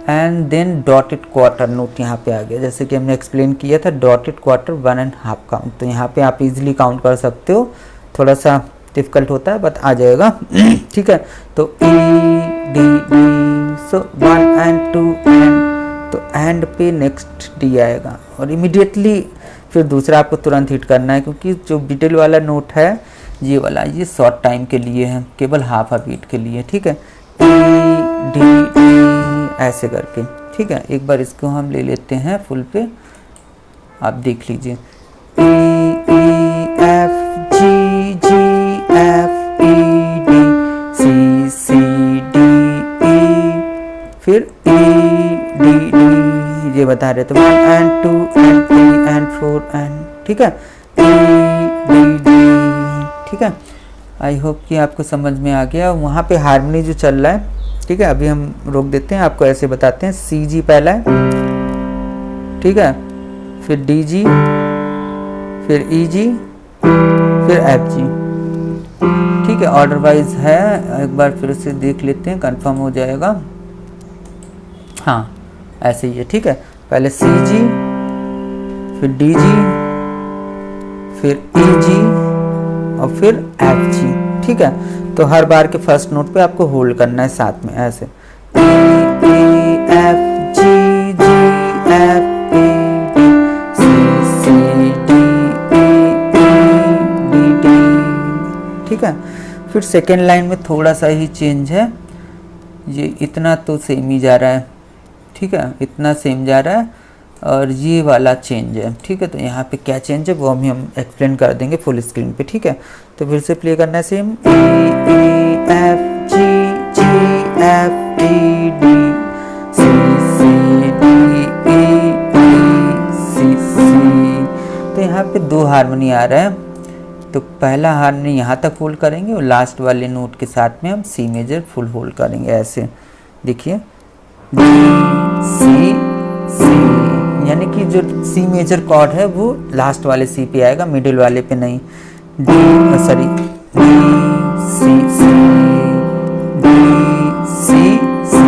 and then dotted quarter note यहाँ पे आ गया। जैसे कि हमने एक्सप्लेन किया था डॉटेड क्वार्टर 1.5 काउंट। तो यहाँ पे आप इजीली काउंट कर सकते हो, थोड़ा सा डिफिकल्ट होता है बट आ जाएगा। ठीक है, तो E D D, so 1 and 2 and, तो एंड पे नेक्स्ट डी आएगा और इमीडिएटली फिर दूसरा आपको तुरंत हिट करना है, क्योंकि जो बीटल वाला नोट है ये वाला, ये शॉर्ट टाइम के लिए है, केवल हाफ अ बीट के लिए। ठीक है, ई डी ऐसे करके। ठीक है, एक बार इसको हम ले लेते हैं फुल पे, आप देख लीजिए। E F G F E D C D E, फिर ई डी डी, ये बता रहे थे 1 and 2 and 3 and 4 and, ठीक है, ई डी डी। ठीक है, आई होप कि आपको समझ में आ गया। वहाँ पे हार्मनी जो चल रहा है, ठीक है, अभी हम रोक देते हैं, आपको ऐसे बताते हैं। सी जी पहला है, ठीक है, फिर डी जी, फिर ई जी, फिर एफ जी। ठीक है, ऑर्डर वाइज है, एक बार फिर से देख लेते हैं, कंफर्म हो जाएगा। हाँ, ऐसे ही है। ठीक है, पहले सी जी, फिर डी जी, फिर ई जी और फिर एफ जी। ठीक है, तो हर बार के फर्स्ट नोट पे आपको होल्ड करना है साथ में, ऐसे F G F E D C D E D. ठीक है, फिर सेकेंड लाइन में थोड़ा सा ही चेंज है, ये इतना तो सेम ही जा रहा है। ठीक है, इतना सेम जा रहा है और ये वाला चेंज है। ठीक है, तो यहाँ पे क्या चेंज है वो हम एक्सप्लेन कर देंगे फुल स्क्रीन पे। ठीक है, तो फिर से प्ले करना है same, E F G F E D C D E C. तो यहाँ पे 2 हार्मनी आ रहा है। तो पहला हार्मनी यहाँ तक होल्ड करेंगे और लास्ट वाले नोट के साथ में हम सी मेजर फुल होल्ड करेंगे, ऐसे देखिए, डी सी सी, यानी कि जो सी मेजर कॉर्ड है वो लास्ट वाले सी पे आएगा, मिडिल वाले पे नहीं। D sorry, D C C D C C,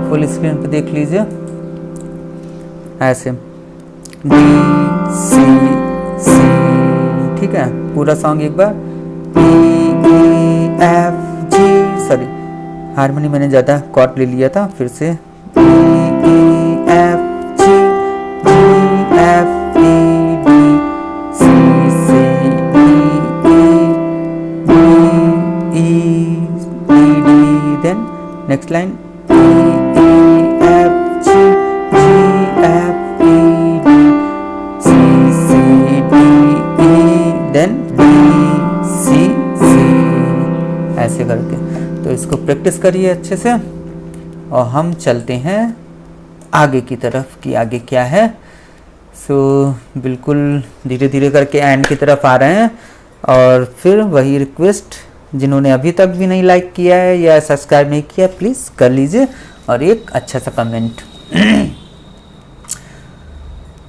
full screen पे देख लीजिए, ऐसे डी सी सी। ठीक है, पूरा सॉन्ग एक बार, E F G, sorry harmony मैंने ज़्यादा कॉर्ड ले लिया था, फिर से F G F E D C D E D, then next line F G F E D C C D E then B C C, ऐसे करके। तो इसको प्रैक्टिस करिए अच्छे से और हम चलते हैं आगे की तरफ कि आगे क्या है। बिल्कुल धीरे धीरे करके एंड की तरफ आ रहे हैं। और फिर वही रिक्वेस्ट, जिन्होंने अभी तक भी नहीं लाइक किया है या सब्सक्राइब नहीं किया, प्लीज़ कर लीजिए और एक अच्छा सा कमेंट।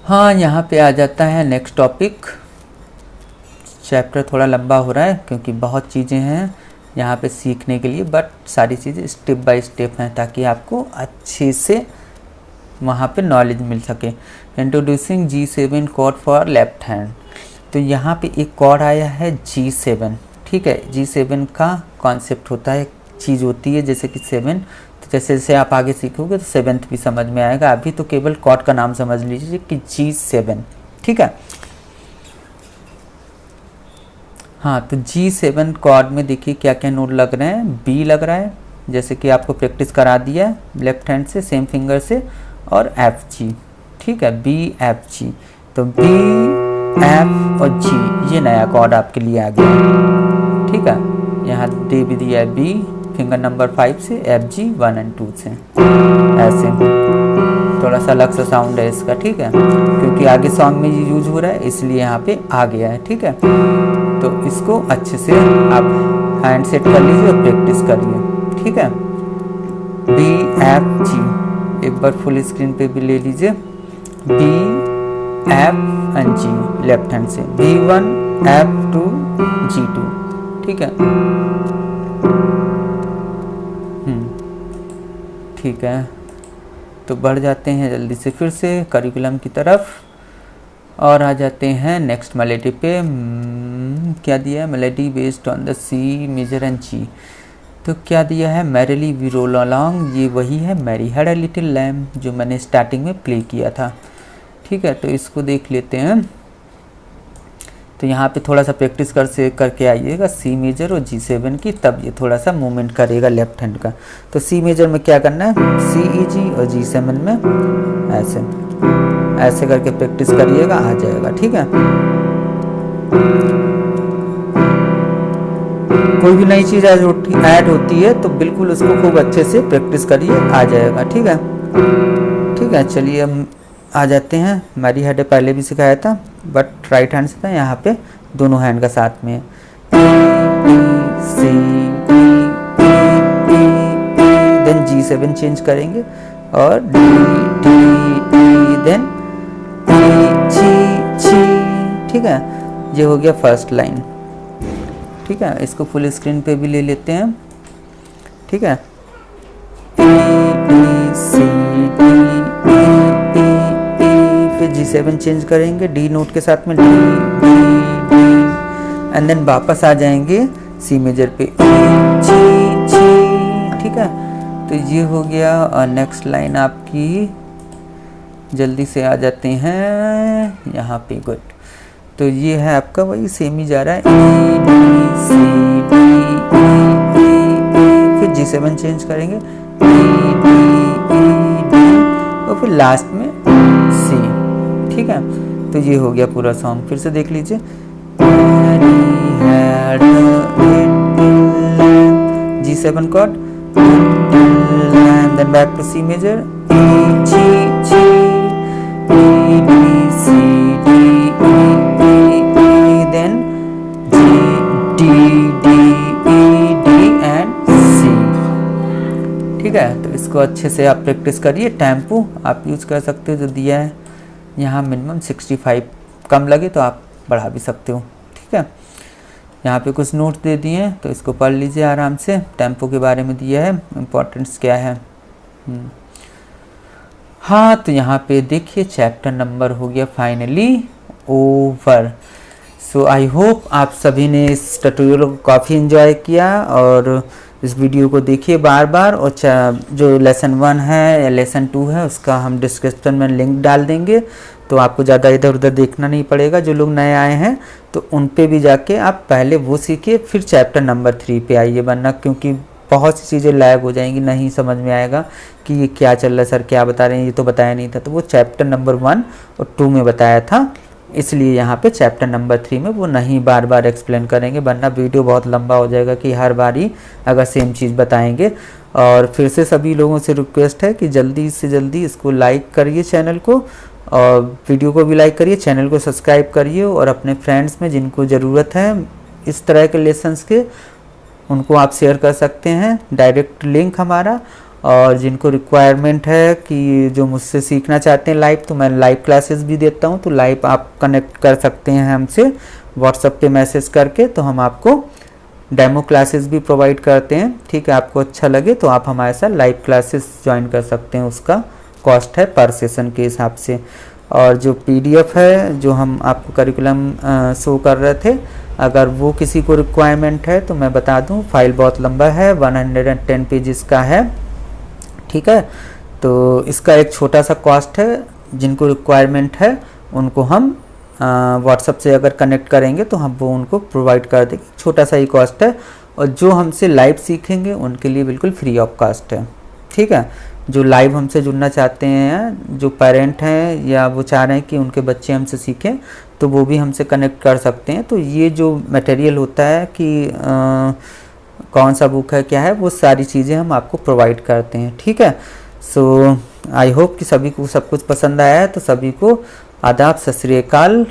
हाँ, यहाँ पे आ जाता है नेक्स्ट टॉपिक। चैप्टर थोड़ा लंबा हो रहा है क्योंकि बहुत चीज़ें हैं यहाँ पे सीखने के लिए, बट सारी चीज़ें स्टेप बाय स्टेप हैं ताकि आपको अच्छे से वहाँ पे नॉलेज मिल सके। Introducing G7 chord for left hand. तो यहाँ पे एक कॉर्ड आया है G7, ठीक है। G7 का कॉन्सेप्ट होता है, चीज़ होती है जैसे कि 7, तो जैसे जैसे आप आगे सीखोगे तो 7th भी समझ में आएगा। अभी तो केवल कॉर्ड का नाम समझ लीजिए कि G7, ठीक है। हाँ, तो G7 कॉर्ड में देखिए क्या क्या नोट लग रहे हैं। B लग रहा है, जैसे कि आपको प्रैक्टिस करा दिया है लेफ्ट हैंड से सेम फिंगर से, और F G, ठीक है। B F G, तो B F और G ये नया कॉर्ड आपके लिए आ गया, ठीक है। यहाँ दे भी दिया है B फिंगर नंबर 5 से, F G 1 और 2 से, ऐसे। थोड़ा सा अलग सा साउंड है इसका, ठीक है, क्योंकि आगे सॉन्ग में ये यूज हो रहा है इसलिए यहाँ पे आ गया है, ठीक है। तो इसको अच्छे से आप हैंड सेट कर लीजिए और प्रैक्टिस करिए, ठीक है। B F G एक बार फुल स्क्रीन पे भी ले लीजिए। B F and G left hand से, B1 F2 G2, ठीक है। ठीक है, तो बढ़ जाते हैं जल्दी से फिर से करिकुलम की तरफ और आ जाते हैं नेक्स्ट मेलोडी पे। क्या दिया है? Melody based on the C major and G। तो क्या दिया है? मैरिली वी रोल अलोंग, ये वही है Mary had a little lamb जो मैंने स्टार्टिंग में प्ले किया था, ठीक है। तो इसको देख लेते हैं। तो यहाँ पे थोड़ा सा प्रैक्टिस करके आइएगा C मेजर और G7 की, तब ये थोड़ा सा मूवमेंट करेगा लेफ्ट हैंड का। तो C मेजर में क्या करना है? C E G और G7 में ऐसे ऐसे करके प्रैक्टिस करिएगा, आ जाएगा, ठीक है। कोई भी नई चीज़ ऐड होती है तो बिल्कुल उसको खूब अच्छे से प्रैक्टिस करिए, आ जाएगा, ठीक है। ठीक है, चलिए हम आ जाते हैं। मैरी हैड पहले भी सिखाया था बट राइट हैंड से था, यहाँ पे दोनों हैंड का साथ में देन G7 चेंज करेंगे और D देन G, ठीक है। ये हो गया फर्स्ट लाइन, ठीक है। इसको फुल स्क्रीन पे भी ले लेते हैं, ठीक है। फिर G7 चेंज करेंगे D नोट के साथ में, D एंड देन वापस आ जाएंगे C मेजर पे, G, ठीक है। तो ये हो गया। और नेक्स्ट लाइन आपकी जल्दी से आ जाते हैं यहाँ पे, गुड। तो ये है आपका वही सेम ही जा रहा है, E D C D E, फिर G7 चेंज करेंगे E D और फिर लास्ट में C, ठीक है। तो ये हो गया पूरा सॉन्ग। फिर से देख लीजिए, G7 chord, then back to C major, E G E D C D E then G D E D and C, ठीक है। तो इसको अच्छे से आप प्रैक्टिस करिए। टेम्पो आप यूज कर सकते हो जो दिया है यहाँ, मिनिमम 65, कम लगे तो आप बढ़ा भी सकते हो, ठीक है। यहाँ पे कुछ नोट दे दिए हैं तो इसको पढ़ लीजिए आराम से। टेम्पो के बारे में दिया है, इम्पोर्टेंस क्या है। हाँ, तो यहाँ पे देखिए चैप्टर नंबर हो गया finally over. So I hope आप सभी ने इस ट्यूटोरियल को काफ़ी एंजॉय किया और इस वीडियो को देखिए बार बार। और जो लेसन 1 है या लेसन 2 है उसका हम डिस्क्रिप्शन में लिंक डाल देंगे, तो आपको ज़्यादा इधर उधर देखना नहीं पड़ेगा। जो लोग नए आए हैं तो उन पे भी जाके आप पहले वो सीखिए, फिर चैप्टर नंबर 3 पे आइए, वरना क्योंकि बहुत सी चीज़ें लैग हो जाएंगी, नहीं समझ में आएगा कि ये क्या चल रहा है, सर क्या बता रहे हैं, ये तो बताया नहीं था। तो वो चैप्टर नंबर 1 और 2 में बताया था, इसलिए यहाँ पे चैप्टर नंबर 3 में वो नहीं बार बार एक्सप्लेन करेंगे, वरना वीडियो बहुत लंबा हो जाएगा कि हर बारी अगर सेम चीज़ बताएंगे। और फिर से सभी लोगों से रिक्वेस्ट है कि जल्दी से जल्दी इसको लाइक करिए चैनल को, और वीडियो को भी लाइक करिए, चैनल को सब्सक्राइब करिए, और अपने फ्रेंड्स में जिनको ज़रूरत है इस तरह के लेसन्स के उनको आप शेयर कर सकते हैं, डायरेक्ट लिंक हमारा। और जिनको रिक्वायरमेंट है कि जो मुझसे सीखना चाहते हैं लाइव, तो मैं लाइव क्लासेस भी देता हूं, तो लाइव आप कनेक्ट कर सकते हैं हमसे व्हाट्सएप पे मैसेज करके, तो हम आपको डेमो क्लासेस भी प्रोवाइड करते हैं। ठीक है, आपको अच्छा लगे तो आप हमारे साथ लाइव क्लासेस ज्वाइन कर सकते हैं, उसका कॉस्ट है पर सेशन के हिसाब से। और जो PDF है जो हम आपको करिकुलम शो कर रहे थे, अगर वो किसी को रिक्वायरमेंट है तो मैं बता दूं, फाइल बहुत लंबा है, 110 पेजेस का है। ठीक है, तो इसका एक छोटा सा कॉस्ट है, जिनको रिक्वायरमेंट है उनको हम व्हाट्सएप से अगर कनेक्ट करेंगे तो हम वो उनको प्रोवाइड कर देंगे, छोटा सा ही कॉस्ट है। और जो हमसे लाइव सीखेंगे उनके लिए बिल्कुल फ्री ऑफ कॉस्ट है। ठीक है, जो लाइव हमसे जुड़ना चाहते हैं, जो पेरेंट हैं या वो चाह रहे हैं कि उनके बच्चे हमसे सीखें, तो वो भी हमसे कनेक्ट कर सकते हैं। तो ये जो मटेरियल होता है कि कौन सा बुक है क्या है, वो सारी चीज़ें हम आपको प्रोवाइड करते हैं। ठीक है, सो आई होप कि सभी को सब कुछ पसंद आया है। तो सभी को आदाब, सत श्री अकाल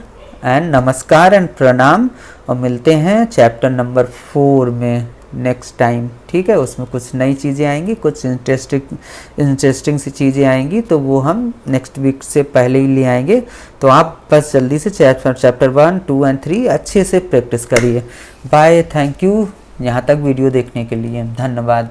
एंड नमस्कार एंड प्रणाम, और मिलते हैं चैप्टर नंबर 4 में नेक्स्ट टाइम। ठीक है, उसमें कुछ नई चीज़ें आएंगी, कुछ इंटरेस्टिंग सी चीज़ें आएंगी, तो वो हम नेक्स्ट वीक से पहले ही ले आएंगे। तो आप बस जल्दी से चैप्टर 1, 2 एंड 3 अच्छे से प्रैक्टिस करिए। बाय, थैंक यू यहाँ तक वीडियो देखने के लिए, धन्यवाद।